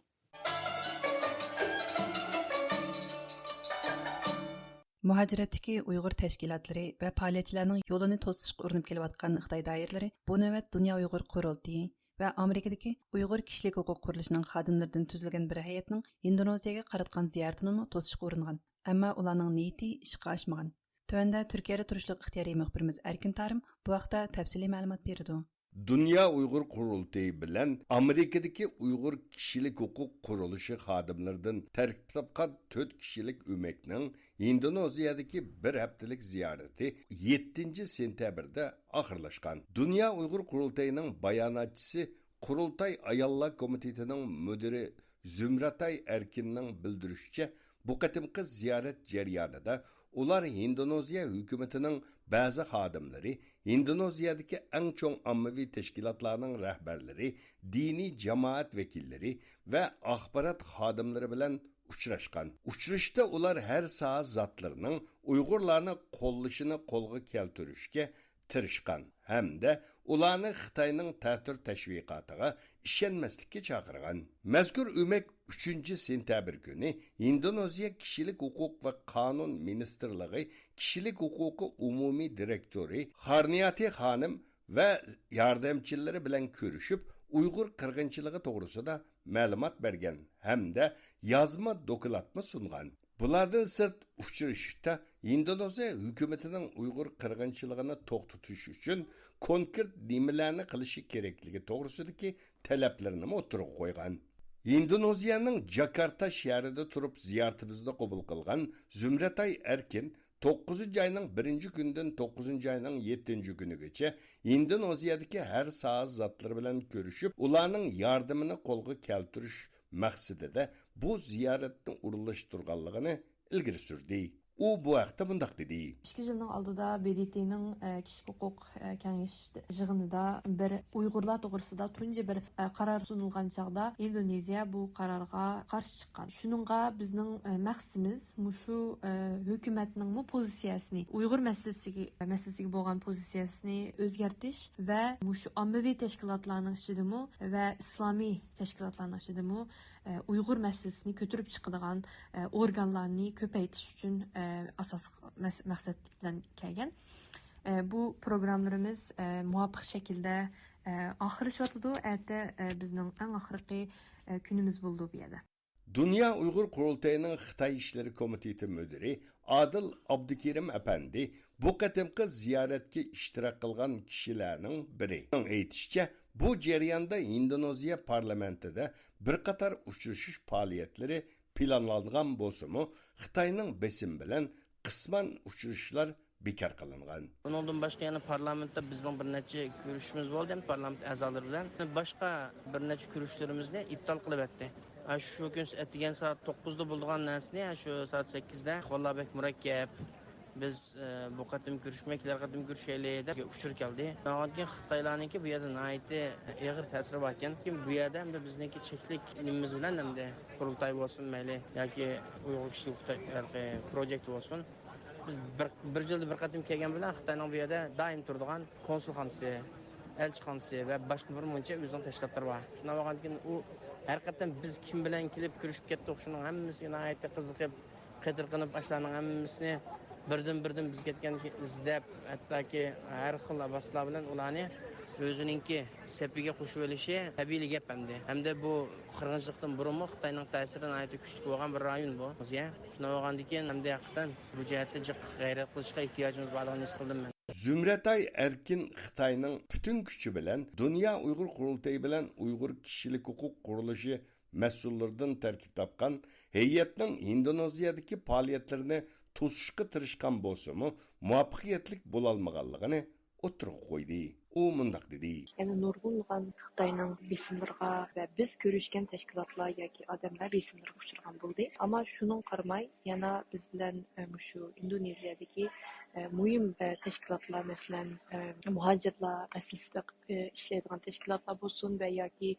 Muhaciratdagi Uyg'ur tashkilotlari va faoliyatchilarning yo'lini to'sishga urinib kelayotgan Xitoy doiralari bu navbat Dunyo Uyg'ur qurultiyi va Amerikadagi Uyg'ur kishilik huquq qurilishining xodimlaridan tuzilgan bir hay'atning Indoneziyaga qaratgan ziyoratini to'sishga uringan. Ammo ularning niyati ishga oshmagan. Tövəndə Türkiyədə turuşluq ixtiyari müxbirimiz Erkin Tarım bu vaqtda təfsili məlumat berdi. Dünya Uyghur Qurultayı bilan Amerikadagi Uyghur kishilik huquq qurilishi xodimlaridan tarkib topgan 4 kishilik o'makning Indoneziyadagi bir haftalik ziyorati 7 sentyabrda oxirlashgan. Dünya Uyghur Qurultayining bayonotchisi Qurultay ayollar komitetining mudiri Zümratay Erkinning bildirishicha, bu qatimqi ziyorat jarayonida ular Indoneziya hukumatining ba'zi xodimlari, Indoneziyadagi eng chong ommaviy tashkilotlarning rahbarlari, diniy jamoat vakillari va axborot xodimlari bilan uchrashgan. Uchrashda ular har soha zotlarining Uyg'urlarni qo'llashini qo'lga keltirishga, tirishgan hamda ularni Xitoyning ta'tir tashviqotiga ishonmaslikka chaqirgan. Mazkur o'mak 3-sentabr kuni Indoneziya kishilik huquq va qonun ministrligi kishilik huquqi umumiy direktori Xarniyati xonim va yordamchilari bilan ko'rishib, Uyg'ur qirg'inchiligi to'g'risida ma'lumot bergan hamda yozma dokladni sungan. Bulardan sırt uchrashishda Indoneziya hukumatining Uyg'ur qirg'inchiligini to'xtatish uchun konkret nimalarni qilishi kerakligi to'g'risidagi talablarini o'tirib qo'ygan. Indoneziyaning Jakarta shahrida turib ziyoratimizni qabul qilgan Zumratay Erkin 9-ayning 1-kundan 9-ayning 7-kunigacha Indoneziyadagi har soat zotlar bilan ko'rishib, ularning yordamini qo'lga keltirish maqsadida bu ziyoratni urilishtirganligini ilgari surdi. U bu haqda bundaq dedi. 2 yılın aldıda BDT'nin kişi hukuk kengeş yığınında bir Uygurlar to'g'risida tunji bir qarar sunulgan chaqda Indoneziya bu qararga qarshi chiqqan. Shuningga bizning maqsadimiz mushu hukumatning bu pozitsiyasini, Uyg'ur masalasiga bo'lgan pozitsiyasini o'zgartirish va mushu ommaviy tashkilotlarning ichidami va islomiy tashkilotlarning ichidami Uyg'ur masalasini ko'tarib chiqadigan organlarni ko'paytirish uchun asos maqsad bilan kelgan. Bu programlarimiz muvafiq shaklda oxirlashyotdi. Erta bizning eng oxirgi kunimiz bo'ldi bu yerda. Dünya Uyghur Qurultayı'nın Xitay İşleri Komiteti Müdürü Adil Abdukerim Efendi bu qatimqi ziyaretki iştirak qilgan kişilerinin biri. Aytishcha, bu jarayonda Indoneziya parlamentida bir qator uchrashish faoliyatları planlangan bo'lsa-mu, Xitoyning besim bilan qisman uchrashishlar bekor qilingan. Bundan boshqa yana parlamentda bizning bir necha ko'rishimiz bo'ldi, parlament a'zolari bilan boshqa bir necha ko'rishlarimizni iptal qilib etdi. Şu gün etigen saat 9'da bulduğun nesne, şu saat 8'de vallahi pek murakkab. Biz bu qatim görüşmekler, qatim görüşeylerdi, uçur geldi. Nağanki Xitaylarınki bu yerden aiti ağır tesiri varken, bu yerden hem de bizdeki çeklik nimimiz bilen hem de kurultay olsun meyli, ya ki Uyghur kişilik projekt olsun. Biz bir yılda bir qatim kelgen bilen Xitay'nın bu yerde daim turduğun konsulxanası, elçixanası ve başka bir muncha özünün teşkilatları var. Şuna bakarken o Hakikaten biz kim bilen kelip görüşüp kettik, şunun hemmisine ait kızıkıp, qetirqinib ashlarning hammasini birdan biz ketgan izlab, hattoki har xil avaslar bilan ularni o'zininki sepiga qo'shib olishi tabiiy gap hamda bu qirg'inchilikdan burunmi Xitoyning ta'sirini ayta kuchli bo'lgan bir rayon bu. Shuna bo'lgandan keyin hamda haqiqatan bu jihatda g'ayrat qilishga ehtiyojimiz borligini his qildim men. Zümretay Erkin Xitayning bütün gücü bilan Dünya Uyghur Qurultayı bilan Uyghur kishilik huquq qurilishi mas'ullaridan tarkib topgan heyetning Indoneziyadagi faoliyatlarini to'sishga tirishgan bo'lsa-mu, muvaffaqiyatlik bo'la olmaganligini o'tirib qo'ydi. U mundaq dedi. Yani nurg'unlagan Xitoyning besimlarga va biz ko'rishgan tashkilotlar yoki odamlar besimlarga uchragan bo'ldi. Ammo shuning qaramay, yana biz bilan shu Indoneziyadagi muhim tashkilotlar, masalan, muhojirlar masalasida ishlaydigan tashkilotlar bo'lsin va yoki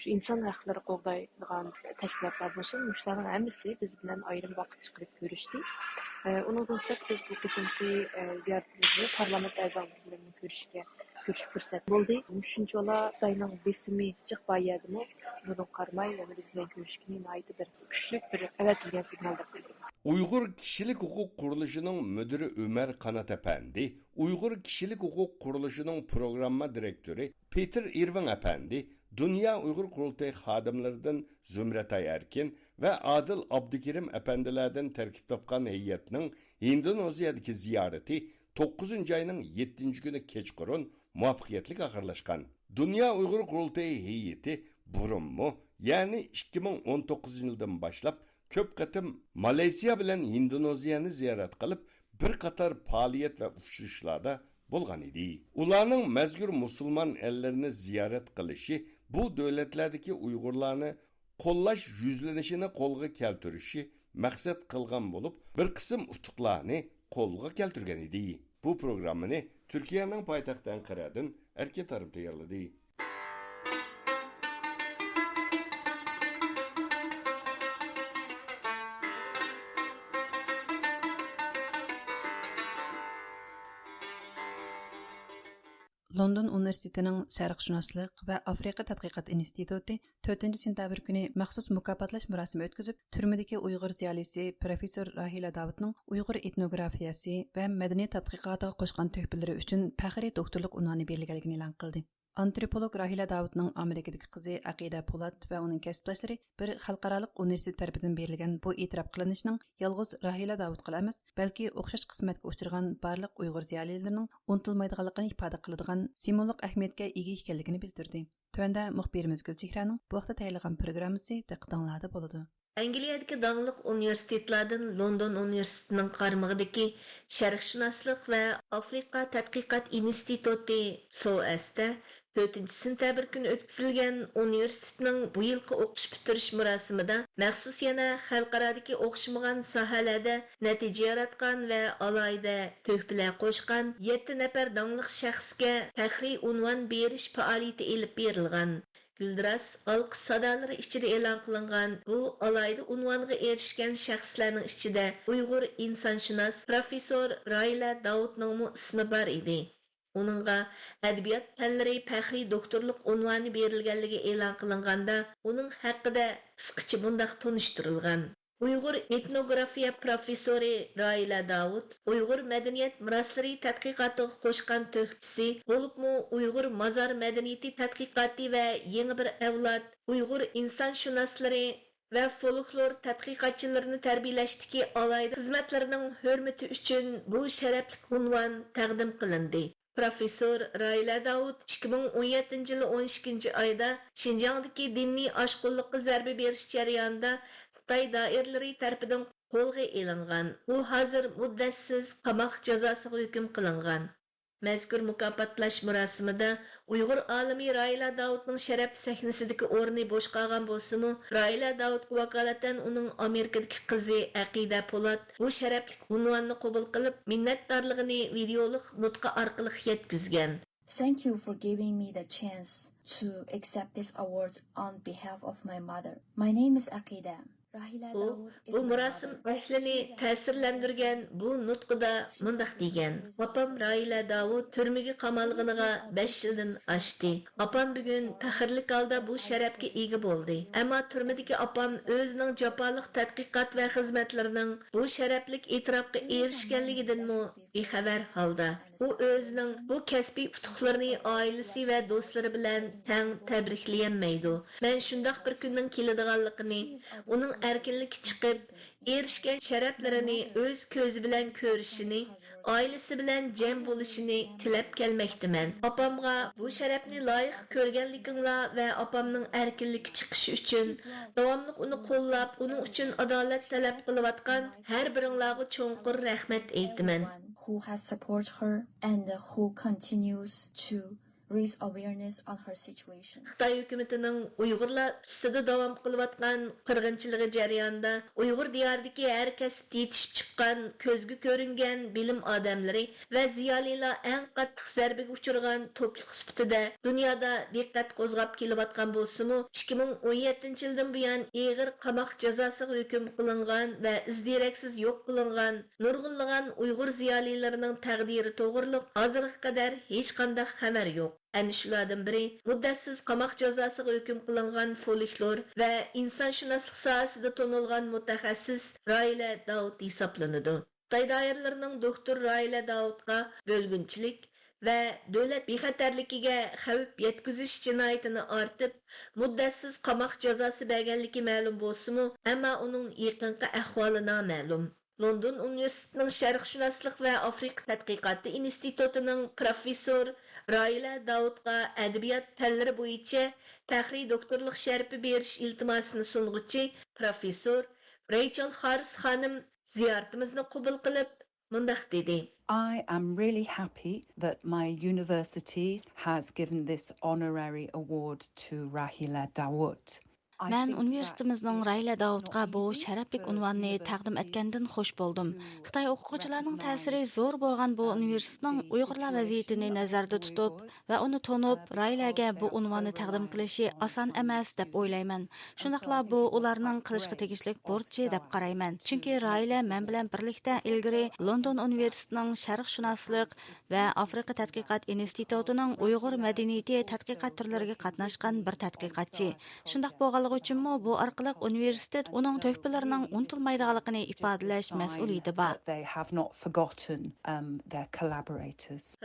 shu inson haqlari qo'g'daydigan tashkilotlar bo'lsin, shularning hammasi biz bilan ayrim vaqt chiqib ko'rishdi. Undan so'ng biz bu qitimki ziyoratimizni parlament a'zolari bilan ko'rishga fursat bo'ldi. Shunchalar Xitoyning besimi jiq bayadimi, bundan qaramay, yana biz bilan ko'rishgani nihoyat bir kuchli bir avatilgan signal deb bilamiz. Uyg'ur kishilik huquq qurilishining müdiri Ömer Qanat Efendi, Uyg'ur kishilik huquq qurilishining programma direktori Peter Irving Efendi, Dünya Uyghur Qurultayı xodimlaridan Zumratay Erkin ve Adil Abdukerim Efendilerden terkip topgan heyetning Indoneziyadagi ziyarati 9-ayning 7-kuni kechqurun muvaffaqiyatli oxirlashgan. Dünya Uyghur Qurultayı heyeti burunmu, yani 2019 yıldan başlap köp qatim Malayziya bilan Indoneziyani ziyorat qilib, bir qator faoliyat va uchrashishlarda bo'lgan edi. Ularning mazkur musulmon ellerini ziyorat qilishi bu davlatlardagi Uyg'urlarni qo'llash yuzlanishini qo'lga keltirishi maqsad qilgan bo'lib, bir qism utuqlarni qo'lga keltirgan edi. Bu programmani Türkiye'nin poytaxti Ankara'dan Erkin Tarım tayyorladi. London Universitetining Sharqshunoslik va Afrika tadqiqot instituti 4 sentabr kuni maxsus mukofotlash murosimi o'tkazib, turmadagi Uyg'ur ziyolisi professor Rahila Davudning Uyg'ur etnografiyasi va madaniyat tadqiqotiga qo'shgan tuhfalari uchun faxriy doktorlik unvoni berilganligini e'lon qildi. Antropolog Rahila Davudning Amerikadagi qizi Aqida Po'lat va uning kasbdoshlari bir xalqarалық universitet tarafidan berilgan bu e'tirof qilinishning yolg'iz Rahila Davudga emas, balki o'xshash qismatga uchragan barliq Uyg'ur ziyolilarining unutilmaydiganligini ifoda qiladigan simvollik ahamiyatga ega ekanligini bildirdi. Tövəndə muxbirimiz Gülchehraning bu vaqtda tayyorlagan programmasi diqqətinizdə bo'ladi. Angliyadagi dаңlıq universitetlardan London universitetining qaramog'idagi Sharqshunoslik va Afrika tadqiqot instituti SOAS'da 4 sentabr kuni o'tkazilgan universitetning bu yilgi o'qish bitirish marosimida maxsus yana xalqarodagi o'xshamagan sohalarda natija yaratgan va alohida tuhfalar qo'shgan 7 nafar dаңlıq shaxsga faxriy unvon berish faoliyati elib berilgan. Güldiras alqış sadalari ichida e'lon qilingan bu alayda unvonga erishgan shaxslarning ichida Uyg'ur insonshunos professor Raila Davudning ismi bor edi. Uningga adabiyot fanlari faxriy doktorlik unvoni berilganligi e'lon qilinganda, uning haqida qisqacha bundaq tunishtirilgan. Uyg'ur etnografiya professori Raila Davud Uyg'ur madaniyat miroslari tadqiqotiga qo'shgan tuhfasi bo'libmi Uyg'ur mazar madaniyati tadqiqoti va yangi bir avlod Uyg'ur insonshunoslari va folklor tadqiqotchilarini tarbiyalashdagi alayda xizmatlarining hurmati uchun bu sharafli unvon taqdim qilindi. Professor Raila Davud 2017 yılı 12. ayda Şinjan'daki diniy oshqullikqa zarba berish jarayonida Xitoy doiralari tarafidan qo'lga ilingan. U hozir muddatsiz qamoq jazosiga hukm qilingan. Mazkur mukofotlash marosimida Uyg'ur olimi Raila Davudning sharaf sahnasidagi o'rni bo'sh qolgan bo'lsa-mu, Raila Davudga vakolatan uning Amerikadagi qizi Aqida Po'lat bu sharafli unvonni qabul qilib, minnatdorligini videolik nutqi orqali yetkazgan. Thank you for giving me the chance to accept this award on behalf of my mother. My name is Aqida. Bu murosim ahlini ta'sirlantirgan bu nutqida mundaq degan. Apam Raila Davud turmaga qamalganiga 5 yildan oshdi. Apam bugun faxrlik holda bu sharafga ega bo'ldi. Ammo turmadagi apam o'zining jafoliq tadqiqot va xizmatlarining bu sharaflik e'tirofga erishganligidan bexabar holda. U o'zining bu kasbiy yutuqlarini oilasi va do'stlari bilan tang tabriklayolmaydi. Men shundoq bir kunning keladiganligini, uning erkinlik chiqib, erishgan sharaflarini o'z ko'zi bilan ko'rishini, oilasi bilan jam bo'lishini tilab kelmoqdaman. Opamga bu sharafni loyiq ko'rganliginglar va opamning erkinlik chiqishi uchun davomli uni qo'llab, uning uchun adolat talab qilayotgan har biringlarga cho'nqur rahmat aytaman. Who has supported her and who continues to raise awareness on her situation. Xitoy hukumatining Uyg'urlar ustida davom qilayotgan qirg'inchiligi jarayonida Uyg'ur diyoridagi har kasb yetishib chiqqan, ko'zga ko'ringan bilim odamlari va ziyolilar eng qattiq zarbaga uchragan to'plik sifatida dunyoda diqqat qo'zg'ab kelayotgan bo'lsa-mu, 2017 yildan buyon og'ir qamoq jazosiga hukm qilingan va izdiraksiz yo'q qilingan nurg'unlagan Uyg'ur ziyolilarining taqdiri to'g'riliq hozirga qadar hech qanday xabar yo'q. Әні шулардан бірі, мұддассыз қамақ жазасыға hüküm qilingan folklor va insonshunoslik sohasida tonilgan mutaxassis Raila Davud hisoblanadi. Xitoy doiralarining doktor Raila Davudga bo'lgunchilik va davlat bexatarligiga xavf yetkazish jinoyatini ortib, muddatsiz qamoq jazosi berganligi ma'lum bo'lsa-mu, ammo uning yaqinqi ahvoli noma'lum. London Universitetining Sharqshunoslik va Afrika tadqiqoti institutining professor Raila Davudga adabiyot fanlari bo'yicha faxriy doktorlik sharafi berish iltimosini sunguchi professor Rachel Harris xonim ziyoratimizni qabul qilib mundaq dedi. I am really happy that my university has given this honorary award to Rahila Davud. Мен университетіміздің Райла Даудқа бұл шәрәплік unvanını тәқдім etkəndən xoş болдым. Xitay оқучыларның тәсірі зор болған бұл университетның Uyğurlar vəziyyətini nəzərdə tutub və onu tonub Raylaga bu unvanı təqdim qilishi asan emas deb o'ylayman. Shundaqla bu ularning qilishga tegishli burchi deb qarayman. Chunki Rayla men bilan birlikda ilgari London universitetining sharqshunoslik va Afrika tadqiqot institutining Uyg'ur madaniyati tadqiqot turlariga qatnashgan bir tadqiqotchi. Shundaq bo'lganligi uchunmi bu orqali universitet uning to'hpalarining unutilmaydiganligini ifodalash mas'uliyati bor.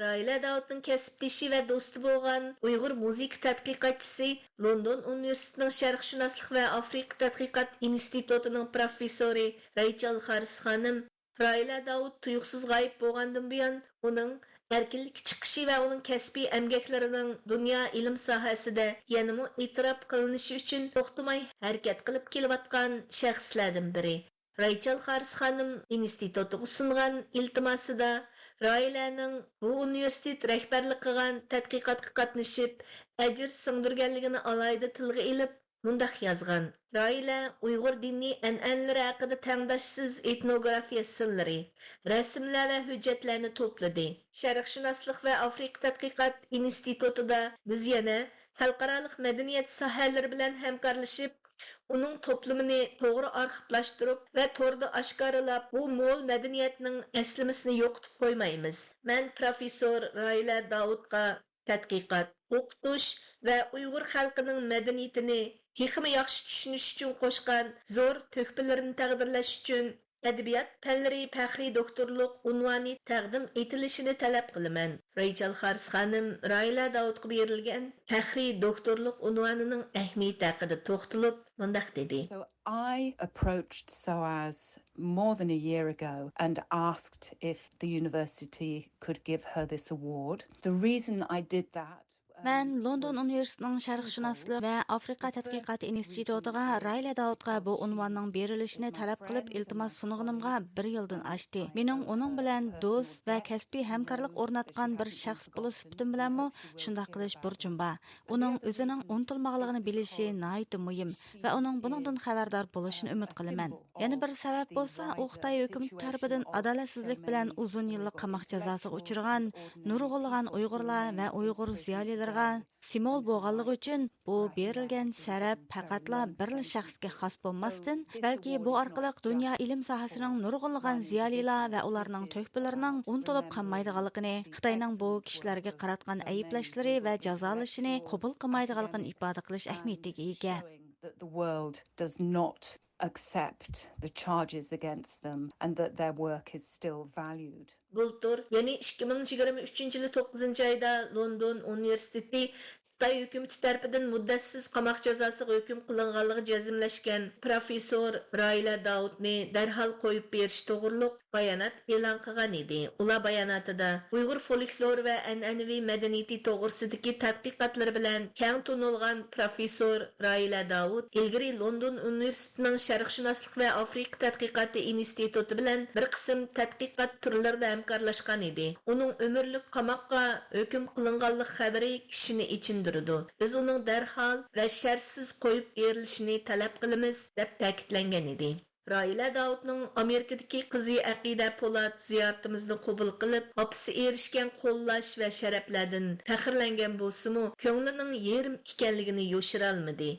Rayla Davudning kasbdoshi va do'sti bo'lgan Uyg'ur musiqa tadqiqotchisi, London universitetining sharqshunoslik va Afrika tadqiqot institutining professori Raychal Haris xonim, Rayla Davud tuyuqsiz g'oyib bo'lgandan buyon uning erkinlik chiqishi va uning kasbiy emgaklarining dunyo ilm sohasida yanada e'tirof qilinishi uchun to'xtamay harakat qilib kelayotgan shaxslardan biri. Raychal Haris xonim institutiga sungan iltimosida Raylaning bu universitet rahbarlik qilgan tadqiqotga qatnashib, ajr singdirganligini alayda tilga ilib, mundaq yozgan. Rayla Uyg'ur diniy an'analari haqida tangdoshsiz etnografiya sirlari, rasmlar va hujjatlarni to'pladi. Sharqshunoslik va Afrika tadqiqot institutida biz yana xalqaro madaniyat sohalari bilan hamkorlashib, uning to'plamini to'g'ri arxivlashtirib va to'rda oshkorlab, bu mo'l madaniyatning aslimisini yo'qotib qo'ymaymiz. Men professor Rayla Davudga tadqiqot, o'qitish va Uyg'ur xalqining madaniyatini hikmi yaxshi tushunish uchun qo'shgan zo'r to'hpalarini taqdirlash uchun adabiyot fanlari faxriy doktorlik unvoni taqdim etilishini talab qilaman. Raychal Haris xonim Rayla Davudga berilgan faxriy doktorlik unvonining ahamiyati haqida to'xtalib, mundaq dedi. So I approached SOAS more than a year ago and asked if the university could give her this award. The reason I did that Мен London Universitetining sharqshunoslik va Afrika tadqiqot institutiga Rayla Davudga bu unvonning berilishini talab qilib iltimos sunganimga 1 yildan oshdi. Mening uning bilan do'st va kasbiy hamkorlik o'rnatgan bir shaxs bo'lish sifatim bilanmi shunday qilish burchim bor. Uning o'zining unutilmaganligini bilishi nihoyat muhim va uning buningdan xabardor bo'lishini umid qilaman. Yana bir sabab bo'lsa, u Xitoy hukumat tarafidan adolatsizlik bilan uzun yillik qamoq jazosiga uchragan nurg'unlagan Uyg'urlar va Uyg'ur ziyolilar simol bo'lganligi uchun bu berilgan sharaf faqatla bir shaxsga xos bo'lmasdan, balki bu orqali dunyo ilm sohasining nurg'unlagan ziyolilar va ularning to'hpalarining unutilib qolmaydiganligini, Xitoyning bu kishilarga qaratgan ayblashlari va jazolashini qabul qilmaydiganligini ifoda qilish ahamiyatiga ega. The world does not accept the charges against them and that their work is still valued. Bultur, yani 2023 yılı 9. ayda London Üniversitesi Xitoy hukumati tarafidan muddatsiz qamoq jazosiga hukm qilinganligi jazmlashgan professor Rayla Davudni darhol qo'yib berish to'g'riliq bayonot e'lon qilgan edi. Ular bayonotida Uyg'ur folklor va an'anaviy madaniyati to'g'risidagi tadqiqotlar bilan keng tonilgan professor Rayla Davud ilgari London Universitetining sharqshunoslik va Afrika tadqiqoti instituti bilan bir qism tadqiqot turlarida hamkorlashgan edi. Uning umrlik qamoqqa hukm qilinganligi xabari kishini ichindirdi. Biz uning darhol va shartsiz qo'yib berilishini talab qilamiz deb ta'kidlangan edi. Rayla Davudning Amerikadagi qizi Aqida Polat ziyoratimizni qabul qilib, opsi erishgan qo'llash va sharaflardan faxrlangan bo'lsa-mu, ko'nglining yerim ekanligini yo'shira olmadi.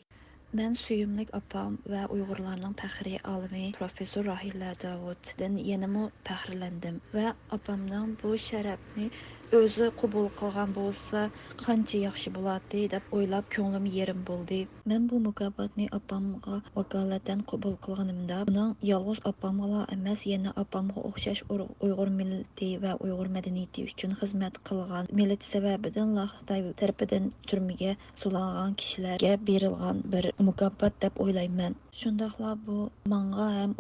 Men suyumlik opam va Uyg'urlarning faxriy olimi professor Rayla Davuddan yanama faxrlandim va opamning bu sharafni o'zi qabul qilgan bo'lsa qancha yaxshi bo'ladi deb o'ylab ko'nglim yerim bo'ldi. Men bu mukofotni opamga vakolatan qabul qilganimda uning yolg'iz opamga emas, yana opamga o'xshash Uyg'ur millati va Uyg'ur madaniyati uchun xizmat qilgan millat sababidan Xitoy tarafidan turmaga solingan kishilarga berilgan bir mukofot deb o'ylayman. Shundaqla bu menga ham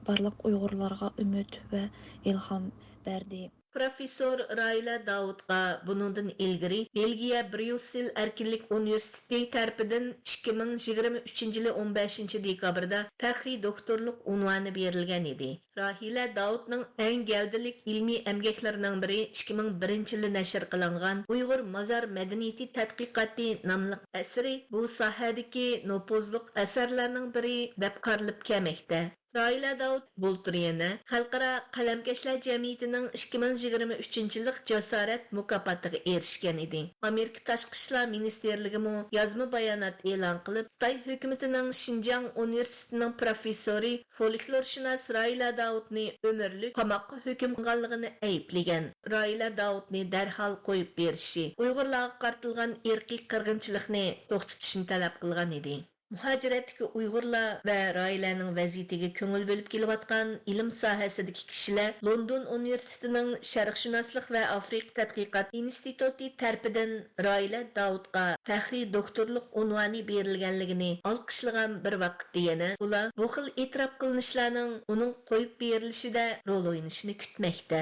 barliq Uyg'urlarga umid va ilhom berdi. Professor Rayla Davudga bunundan ilgiri Belgiya Brüssel Erkinlik Universiteti tarafidan 2023 yılı 15 dekabrda faxriy doktorluk unvoni berilgan edi. Rahila Davudning eng gavdalik ilmiy emgaklarining biri 2001 yili nashr qilingan Uyg'ur mazar madaniyati tadqiqoti nomli asari bu sohadagi nopozliq asarlarning biri deb qarilib kelmoqda. Raila Davud Bulturiyana Xalqaro qalamkashlar jamiyatining 2023 yillik jasorat mukofotiga erishgan edi. Amerika Tashqi ishlar ministerligi mo yozma bayonot e'lon qilib, Xitoy hukumatining Xinjiang universitetining professori folklorshunos Raila Davudni umrlik qamoqqa hukm qilganligini ayblagan. Raila Davudni darhol qo'yib berishi, Uyg'urlarga qartilgan irqiy qirg'inchilikni to'xtatishni talab qilgan edi. Muhaciratdagi Uyg'urlar va Railaning vaziyatiga ko'ngil bo'lib kelayotgan ilm sohasidagi kishilar London universitetining sharqshunoslik va Afrika tadqiqot instituti tarafidan Raila Davudga faxriy doktorlik unvoni berilganligini olqishlagan bir vaqtda yana ular bu xil e'tirof qilinishlarning uning qo'yib berilishida rol o'ynashini kutmoqda.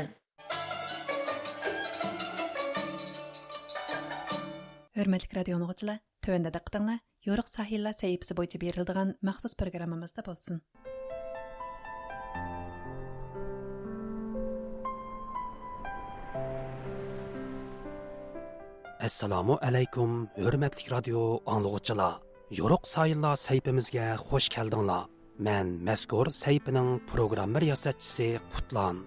Hörmətli radio dinləyicilər, tövəndə diqqətinizə Yoruq sahillar səhifəsi boyunca verildiğin məxsus proqramımızda bolsun. Assalamu alaykum, hörmətli radio dinləyicilər. Yoruq sahillar səhifəmizə xoş gəldinglar. Mən məzkur səhifənin proqram riyasətçisi Qutlan.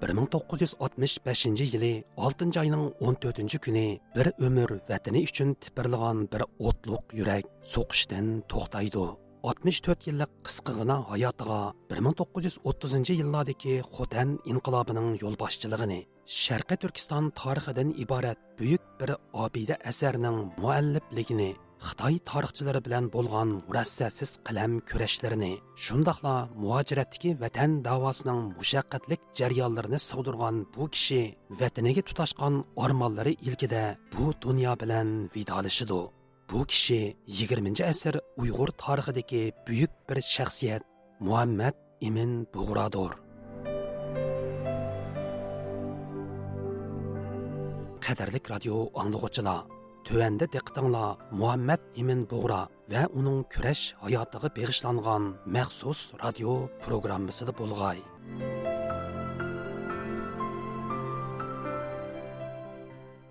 1965 yılı 6 ayının 14 günü bir ömür vətəni üçün tipirliğan bir otluq yürək soqışdan toxtaydı. 64 yıllık qısqığına hayatığa 1930 yıllardaki Xotan inqilabının yol başçılığını, Şərqi Türkistan tarixidən ibarət büyük bir abide əsərinin müəllifligini, Xitoy tarixchilari bilan bo'lgan murassasiz qalam kurashlarni, shundaqla muhojiratdagi vatan davosining mushaqqatlik jarayonlarini sig'dirgan bu kishi vataniga tutashgan armonlari ilkida bu dunyo bilan vidolashidi. Bu kishi 20-asr Uyg'ur tarixidagi buyuk bir shaxsiyat Muhammad Emin Bug'rodir. Qadrli radio anglag'uchilar, Tövəndə diqqətinizə Muhammad Emin Bug'ro və onun kurash hayotiga bag'ishlangan maxsus radio programmasida bo'lg'ay.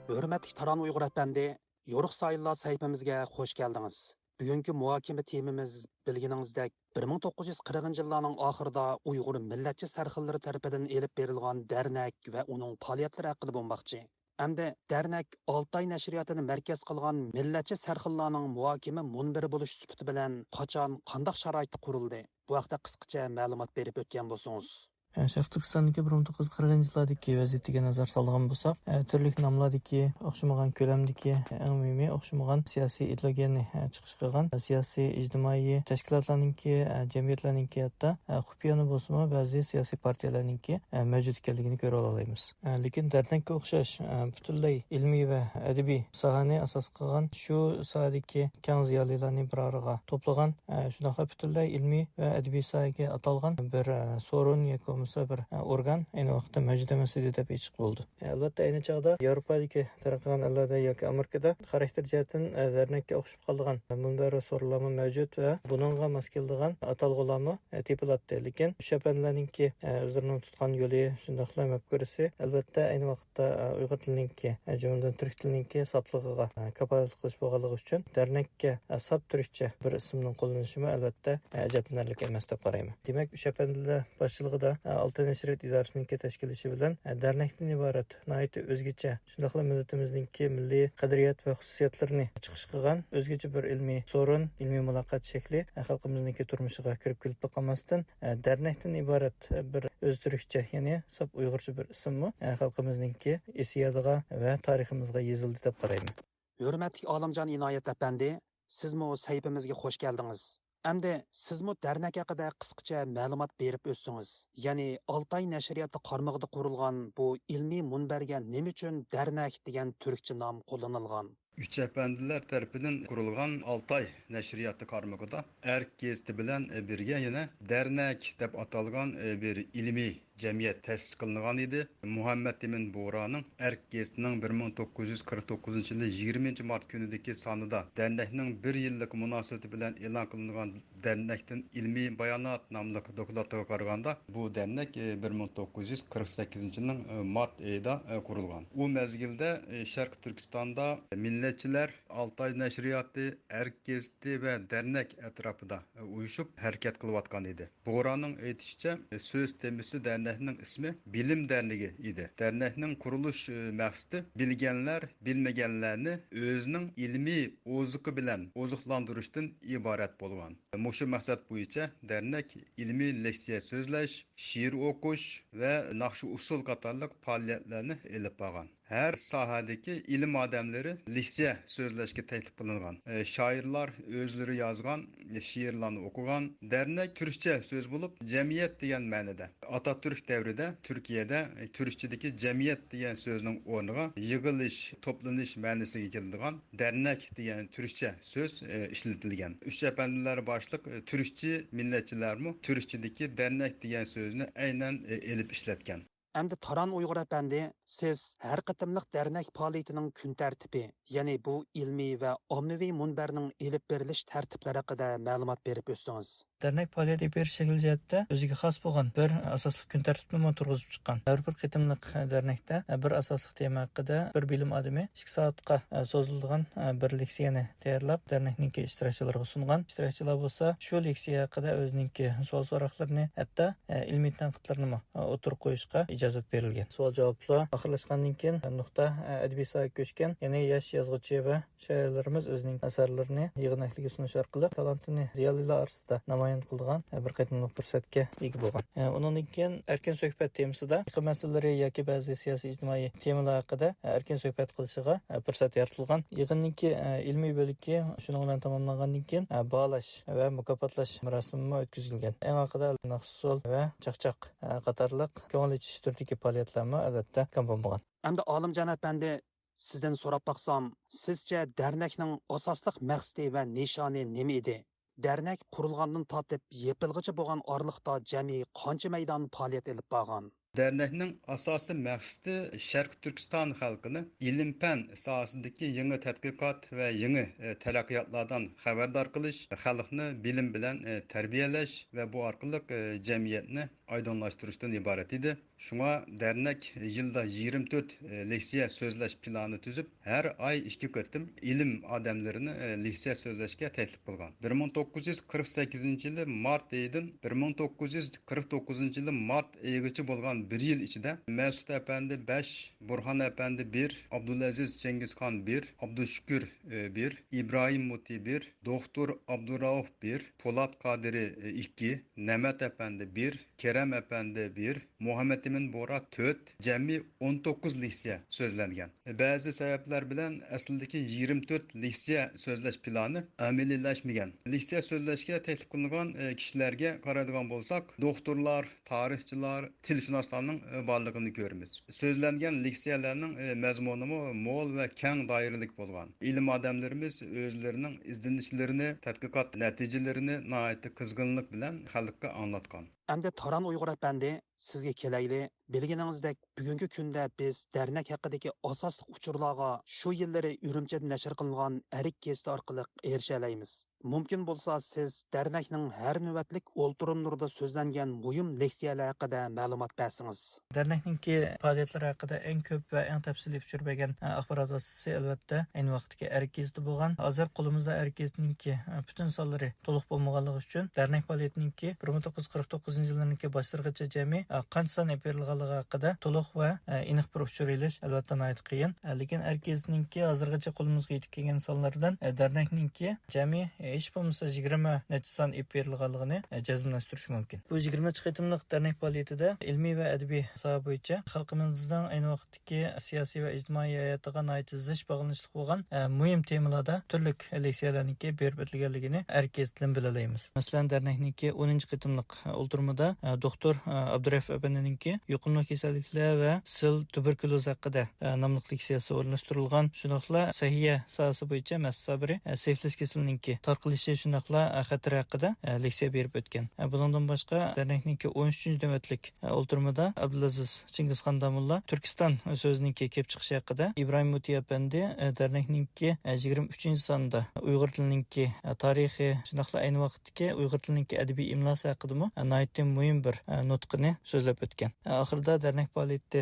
Hörmətli Taran Uyğur əfəndi, Yoruq sayıllar səhifəmizə xoş gəldiniz. Bugünkü muhakeme temimiz bilgininizdek 1940 yıllarının ahırda Uyğur milletçi sərxilləri tərəfindən elib verilgan dərnek və onun fəaliyyətləri haqqında bo'lmoqchi. Әмді дәрнәк Алтay nəşriyyatını mərkəz qılğan milletçi sərxillarının muhakeme munbiri buluş sübütü bilən qaçan, qandaq şaraytı quruldu. Bu haqda qısqacha məlumat berib ötken bolsunuz. Şərq Türkistandakı 1940 yillardakı vəziyyətiga nazar salgan bolsaq, türlük namlardakı oxşamagan köləmdəki ən mühimi oxşamagan siyasi ideologiyani chiqish qilgan siyasi ijtimoiy tashkilotlarningki, jamiyatlarningki hatto xufiyona bo'lsa ba'zi siyosiy partiyalarningki mavjud ekanligini ko'ra olamiz. Lekin dardnakka o'xshash butunlay ilmiy va adabiy sohani asos qilgan shu sohadagi keng ziyolilarni bir araga to'plagan, shunday butunlay ilmiy va adabiy sohaga atalgan bir sorun yoki bir organ ayni vaqtda mavjud emas edi deb aytib bo'ldi. Albatta ayni chog'da Yevropadagi tarqalgan allarda yoki Amerikada xarakter jihatdan dardnakka o'xshab qolgan bunday so'rovnoma mavjud va buningga mos keladigan atalg'ularni tepilatdi. Lekin o'sha fanlarningki o'zlarini tutgan yo'li shundoqla mafkurasi albatta ayni vaqtda Uyg'ur tilininki, jumladan turk tilininki soplig'iga kafolat qilish bo'lganligi uchun dardnakka sop turkcha bir ismning qo'llanilishi albatta ajablanarli emas deb qarayman. Demak, o'sha fanlar boshchiligida Алтay nəşriyyat idorasining tashkilishi bilan dərnəkdən iborat nəhayət özgəçə shundaqla millatimizningki milliy qadriyat va xususiyatlarini chiqish qilgan o'zgacha bir ilmiy sorun, ilmiy muloqot shakli xalqimizningki turmushiga kirib kelib qolmasdan dərnəkdən iborat bir o'z turkcha, ya'ni sap uyg'urcha bir ismmi xalqimizningki esiyadiga va tariximizga yozildi deb qarayman. Hurmatli Olimjon Inoyat apandi, sizmi sahifamizga xush keldingiz. Әмді сізмі дәрнәк haqida qisqacha ma'lumot berib o'tsangiz, ya'ni Алтay nəşriyyatı qarmog'ida qurilgan bu ilmiy munbarga nima uchun dərnək degan turkcha nom qo'llanilgan? Üç Efendiler tarafından kurulgan Altay Neşriyatı karmıgıda Erk geziti bilen birge yine dernek dep atalgan bir ilmi cemiyet tesis kılıngan idi. Muhammed Emin Buğra'nın Erk gezitinin 1949 yılı 20 Mart günüdeki sanıda derneknin bir yıllık münasebeti bilen elan kılıngan dernekten ilmi bayanat namlık dokulatı karganda bu dernek 1948 yılın Mart ayında kurulgan. Bu mezgilde Şarkı Türkistan'da milletçiler Altay Neşriyatı, Erk geziti ve dernek etrafında uyuşup hareket kılıvatkan idi. Buğra'nın aytışça söz temisi derneknin ismi Bilim Derneği idi. Derneknin kuruluş maksatı bilgenler bilmegenlerini özünün ilmi ozuku bilen ozuklandırıştan ibaret bolgan. Muşu maksat boyunca dernek ilmi leksiya sözleş, şiir okuş ve nakşı usul katarlık faaliyetlerini elip bağan. Her sahadaki ilim adamları leksiya sözleşke teklif kılıngan. Şairlar özleri yazgan, şiirlerini okugan. Dernek Türkçe söz bulup cemiyet diyen manada. Atatürk devrinde Türkiye'de Türkçedeki cemiyet diyen sözün ornuğa yığılış, toplanış manasına geldiğin dernek diyen Türkçe söz işletilgen. Üç Efendiler başlık Türkçe milletçiler mi? Türkçedeki dernek diyen sözünü aynen elip işletken. Әмді Taran Uyghur Efendi, siz her qıtımlıq dernek faaliyetinin gün tertibi, yani bu ilmi ve omnevi munberinin elip beriliş tertipleri hakkında malumat berip ötsünüz. Dernek faaliyeti bir şekil cihette özüge xas bolgan bir asaslık gün tertibini turguzup çıqqan. Her bir qitimliq dernekte bir asaslık tema hakkında bir bilim adamı 2 saatqa sozulduğan bir leksiyani tayyorlab dernekninki iştirakçılarga sungan. İştirakçılar bolsa şu leksiya hakkında özüninki sual so'roqlarini hatta ilmiy tanqidlarni o'tirib qo'yishga ijozat berilgan. Savol javoblar oxirlashgandan keyin nuqta adabiy sohaga ko'chgan. Yana yosh yozuvchi va shoirlarimiz o'zining asarlarini yig'inakliga sunish orqali talantini ziyolilar orasida namoyon qilgan bir qatimliq fursatga ega bo'lgan. Undan keyin erkin suhbat temasida iqlim masalalari yoki ba'zi siyosiy ijtimoiy temalar haqida erkin suhbat qilishiga fursat yaratilgan. Yig'inninki ilmiy bo'ligi shuning bilan tamomlangandan keyin baholash va mukofotlash marosimi o'tkazilgan. Eng oxirida naqshsul va chaqchaq qatorliq ko'ngil ichish turdagi faoliyatlarni albatta kam bo'lgan. Әмді Alimjon Efendi, sizden sorab baxsam, sizce dernekning asosliq maqsadi va nishoni nima edi? Dernek qurulgandan tortib yepilg'icha bo'lgan orliqda jami qancha maydon faoliyat olib borgan? Dernekning asosiy maqsadi Sharq Turkiston xalqini ilm-fan sohasidagi yangi tadqiqot va yangi taraqqiyotlardan xabardor qilish, xalqni bilim bilan tarbiyalash va bu orqali jamiyatni aydınlaştırışdan ibaret idi. Şuna dernek yılda 24 leksiya sözleş planı tüzüp her ay 2 kırtım ilim adamlarını leksiya sözleşke teklif kılgan. 1948 yılı Mart ayıdan 1949 yılı Mart ayıgıcı bolgan bir yıl içinde Mesut Efendi 5, Burhan Efendi 1, Abdülaziz Cengizhan 1, Abdüşşükür 1, İbrahim Muti 1, Doktor Abdurrauf 1, Polat Kadiri 2, Nemet Efendi 1, Kerem Efendi 1, Muhammed Emin Buğra 4, cemi 19 leksiya sözlengen. Bazı sebepler bilen aslındaki 24 leksiya sözleş planı amelileşmegen. Leksiya sözleşke teklif kılınan kişilerge karadigan bolsak, doktorlar, tarihçiler, tilşünaslarının barlığını görürüz. Sözlengen leksiyalarının mezmunumu mol ve keng dairlik bolgan. İlim adamlarımız özlerinin izlenişlerini, tadqiqat neticelerini nahayetli kızgınlık bilen halkka anlatkan. Әмді Taran Uyghur Efendi, sizge kelayli, bilgininizdek bugünkü künde biz dernek hakkındaki asaslık uçurlarga şu yılları Ürümçe'de neşir kılıngan erik gezisi arkalık erişeleyimiz. Mümkün bolsa siz dernekning her növetlik olturumlarda sözlengen muhim leksiyalar hakkında malumat bersiniz. Dernekninki faaliyetler hakkında en köp ve en tafsili uçurbagan axborot vasitasi elbette aynı vaqtdagi erik gezisi bo'lgan. Hozir qo'limizda erik gezisininki bütün sonlari to'liq bo'lmaganligi uchun dernek faoliyatininki 1949 yillarninki boshlarigacha jami qancha son berilganligi haqida to'liq va aniq bir uchur elish albatta nihoyat qiyin. Lekin erik gezisininki hozirgacha qo'limizga yetib kelgan sonlardan dernekninki jami hech bo'lmasa 20 necha son berilganligini jazmlashtirish mumkin. Bu 20 qitimliq dernek faoliyatida ilmiy va adabiy soha bo'yicha xalqimizning ayni vaqtdagi siyosiy va ijtimoiy hayotiga nihoyat zich bog'lanishli bo'lgan muhim temalarda turli leksiyalarniki berib o'tilganligini erik gezisidan bilalaymiz. Masalan, dernekninki 10 qitimliq o'ltirmada doktor Abdurauf Efendininki yuqumli kasalliklar va sil tuberkuloz haqida nomli leksiyasi o'rnashtirilgan. Shunaqla sahiya sohasi bo'yicha Massabri siflis kasalininki tarqalishi shunaqla xatar haqida leksiya berib o'tgan. Bundan boshqa dernekninki 13-navbatlik o'ltirmada Abdulaziz Chingizxon Damulla Turkiston so'zininki kelib chiqishi haqida, Ibrohim Mutiy apandi dernekninki 23-sonda Uyg'ur tilininki tarixi shunaqla ayni vaqtdagi Uyg'ur tilininki adabiy imlosi haqida nihoyatda muhim bir nutqini so'zlab o'tgan. Oxirida dernek faoliyati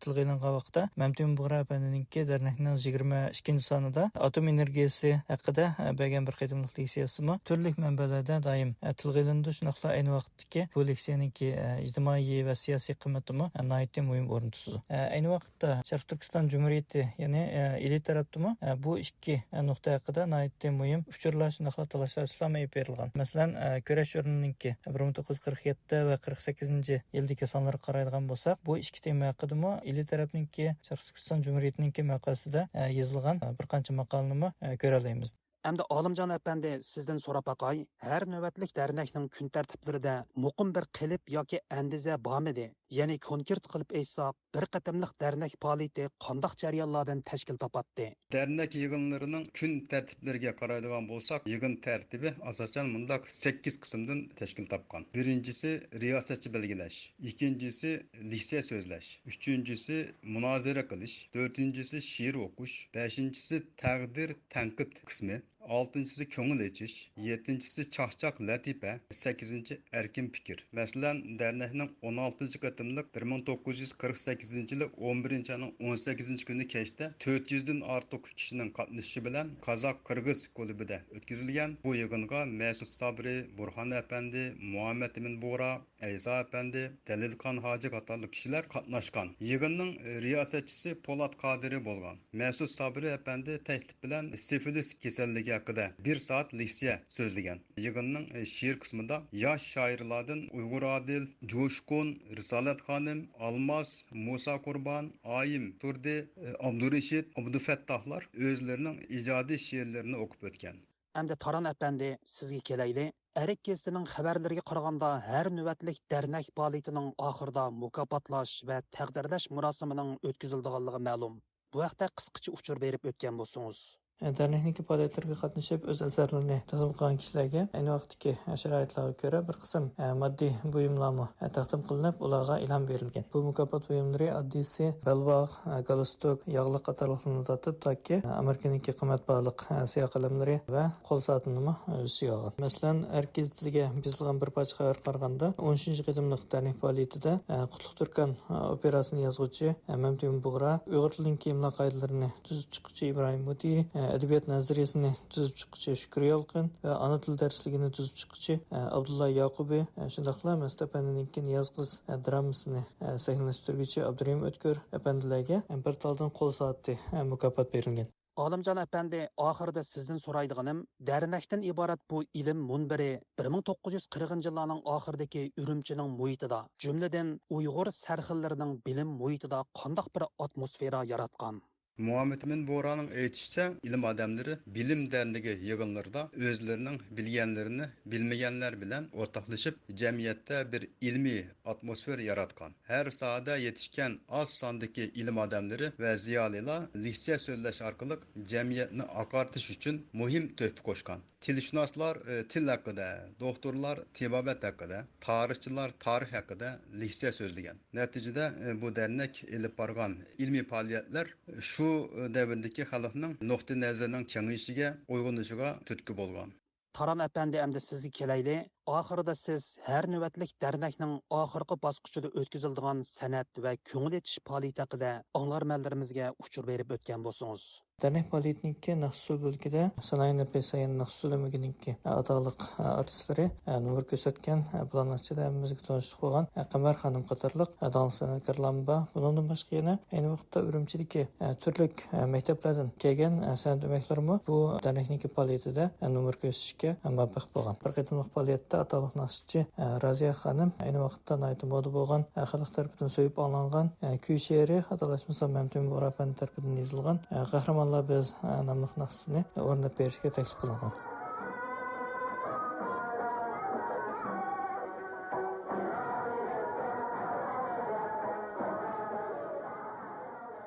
tilga ilingan vaqtda Mamtun Bug'ra apandininki dernekning 22-sonida atom energiyasi haqida bergan bir qitimliq leksiyasimi turli manbalarda doim tilga ilindi. Shunaqla ayni vaqtdagi bu leksiyaningki ijtimoiy va siyosiy qiymatimi nihoyatda muhim o'rin tutadi. Ayni vaqtda Sharq Turkiston Jumhuriyati, ya'ni ili tarafdami bu ikki nuqta haqida nihoyatda muhim uchurlar shunaqla talashlar ishlamayib berilgan. Masalan, kurash o'rnininki 1947 va 48-yildagi sonlarga qaraydigan bo'lsak, bu ikki tema haqida ili tarafninki Sharq Turkiston Jumhuriyatiningki maqolasida yozilgan bir qancha maqolani ko'ra olamiz. Әмді Алымжан әпәнді сізден сұрап бақай, әр нөвәтлік дәрнәкнің күн тәртіплерді мұқым бір қиліп яки әндізе бамеді, яғни конкрет қылып eytsaq, bir qatımlıq dərnək fəaliyyəti qandaq jarayonlardan təşkil tapatdı? Dərnək yığınlarının gün tərtiblərinə qaraydigan bolsaq, yığın tərtibi asasən mundaq 8 qismdan təşkil tapqan. Birincisi riyasətçi belgiləş, ikincisi liksiya sözləş, üçüncüsü münazirə qilish, dördüncüsü şiir oxuş, beşincisi təqdir tənqid qismi, altıncısı köngül eçiş, yedincisi çahçak latife, 8-ci erkin fikir. Məsələn, dərnəknin 16-cı qatımlıq 1948-ci il 11-ci ayının 18-ci günü keçdə 400-dən artıq kişinin qatnışışı bilən Kazaq-Qırğız klubida ötküzülgən bu yığınğa Məsud Sabri, Burhan əpəndi, Muhammed Emin Buğra, Eysa əpəndi, Dəlilxan Hacı qatarlıq kişilər qatnaşqan. Yığının riyasətçisi Polat Qadiri bolğan. Məsud Sabri əpəndi təklif bilən sifilis kasalligi haqida 1 saat leksiya so'zlagan. Yig'inning she'r qismida yosh shoirlardan Uyg'ur Adil, Jo'shqun, Risolat xonim, Almaz, Musa Qurbon, Oyim Turdi, Abdurashid, Abdufattahlar o'zlarining ijodiy she'rlarini o'qib o'tgan. Әмді Taran әпәнді sizga kelayli. Ərik gezisining xabarlariga qaraganda har navbatlik dərnək faoliyatining oxirida mukofotlash va taqdirlash murosimining o'tkazilganligi ma'lum. Bu haqda qisqacha uchur berib o'tgan bo'lsangiz. Dernekninki faoliyatlarga qatnashib o'z asarlarini taqdim qilgan kishilarga ayni vaqtdagi sharoitlarga ko'ra bir qism moddiy buyumlarni taqdim qilinib, ularga ilhom berilgan. Bu mukofot buyumlari oddisi, belbog', galstuk, yog'liq qatorliqlarni tortib, toki Amerikaniki qimmatbaho siyo qalamlari va qo'l soatini o'z ichiga olgan. Masalan, Erkizliga bizilgan bir parcha xabar qaraganda 13-qadimliq dernek faoliyatida Qutlug' Turkan operasini yozuvchi Mamtun Bug'ra, Uyg'ur tilining imlo qoidalarini tuzib chiquvchi Ibrohim Mutiy, adabiyot nazariyasini tuzib chiquvchi Shukri Yolqin va ana til darsligini tuzib chiquvchi Abdulla Yaqubi, shundaqla Mas'ud apandining Niyozqiz dramasini sahnalashtiruvchi Abdurahim O'tkir apandilarga bir taldan qo'l soati mukofot berilgan. Olimjon apandi, oxirida sizdan so'raydiganim, dərnəkdən iborat bu ilm munbiri 1940-yillarning oxiridagi Urumchining muhitida, jumladan Uyg'ur sarxillarining bilim muhitida qanday bir atmosfera yaratgan? Muhammed Emin Buğra'nın aytishicha, ilim odamlari bilim dərnəgi yığınlarida o'zlarining bilganlarini bilmaganlar bilan o'rtoqlashib, jamiyatda bir ilmiy atmosfera yaratgan. Har sohada yetishgan oz sondagi ilim odamlari va ziyolilar leksiya so'zlash orqali jamiyatni oqartish uchun muhim to'hfa qo'shgan. Tilshunoslar til haqida, doktorlar tibobat haqida, tarixchilar tarix haqida leksiya so'zlagan. Natijada bu dərnək elib borgan ilmiy faoliyatlar shu davrdagi xalqning nuqtai nazarining kengayishiga, uyg'onishiga turtki bo'lgan. Taran əpəndi, əmdə sizə kelayli. Oxirida siz har navbatlik dərnəkning oxirgi bosqichida o'tkaziladigan san'at va ko'ngil etish faoliyati haqida anglarmanlarimizga uchur berib o'tgan bo'lsangiz. Dernek faoliyatininki Naqsul bölgede Sanayi Nefesayin Naqsul ömürgeninki atağlık artistleri numar gösterken planlaşçı da hemimizge tanıştık olan Qamar Hanım qatarlıq dağınıq sanatkarlarım var. Bundan başqa yana aynı vaqtda Ürümçideki türlük mekteplerden kelgen sanat öməklərimi bu dernekninki faoliyatida numar gösterişke muvaffaq bo'lgan. Bir qitimliq faoliyatda atağlık naqshchi Raziya Hanım aynı vaqtda naytı moda bo'lgan xalq tarafidan so'yib olingan kuy she'ri xatolashmasa Mamtun Bug'ra apandi tarafidan yozilgan qahramonlar biz namlıq naqsini o'rnab berishga taklif qilingan.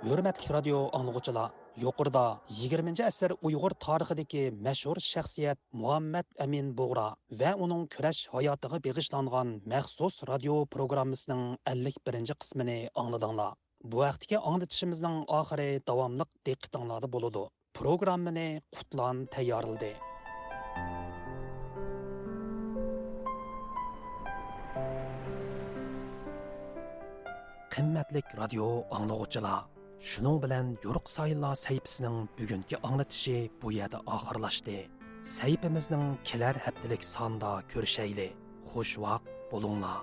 Hürmetli radio anlıqçılar, yuqorida 20 asr Uyg'ur tarixidagi mashhur shaxsiyat Muhammad Amin Bug'ra va uning kurash hayotiga bag'ishlangan maxsus radio programmasining 51 qismini angladinglar. Bu vaqtdagi anglatishimizning oxiri davomliq diqqatinglarda bo'ladi. Programmani Qutlan tayyorladi. Qimmatlik radio anlıqçılar, şunun bilan Yoruq Sayınlar sahifəsinin bugünkü anlatışı bu yerda oxirlashdi. Sahifamizning kelar haftalik sonda ko'rishayli. Xushvaqt bo'linglar.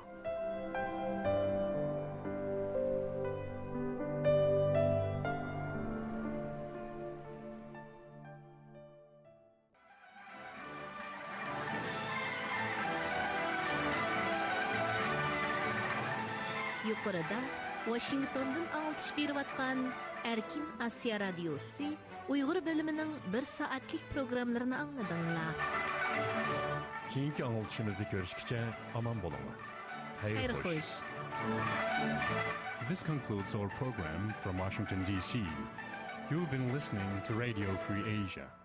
Yuqorida Washingtondan alçış berib atqan Erkin Asiya Radiosi Uyghur bölümünün 1 saatlik programlarını anladыңlar. Keyinki anlatışımızda görüşkice aman bolinglar. Hayır hoş. This concludes our program from Washington, D.C. You've been listening to Radio Free Asia.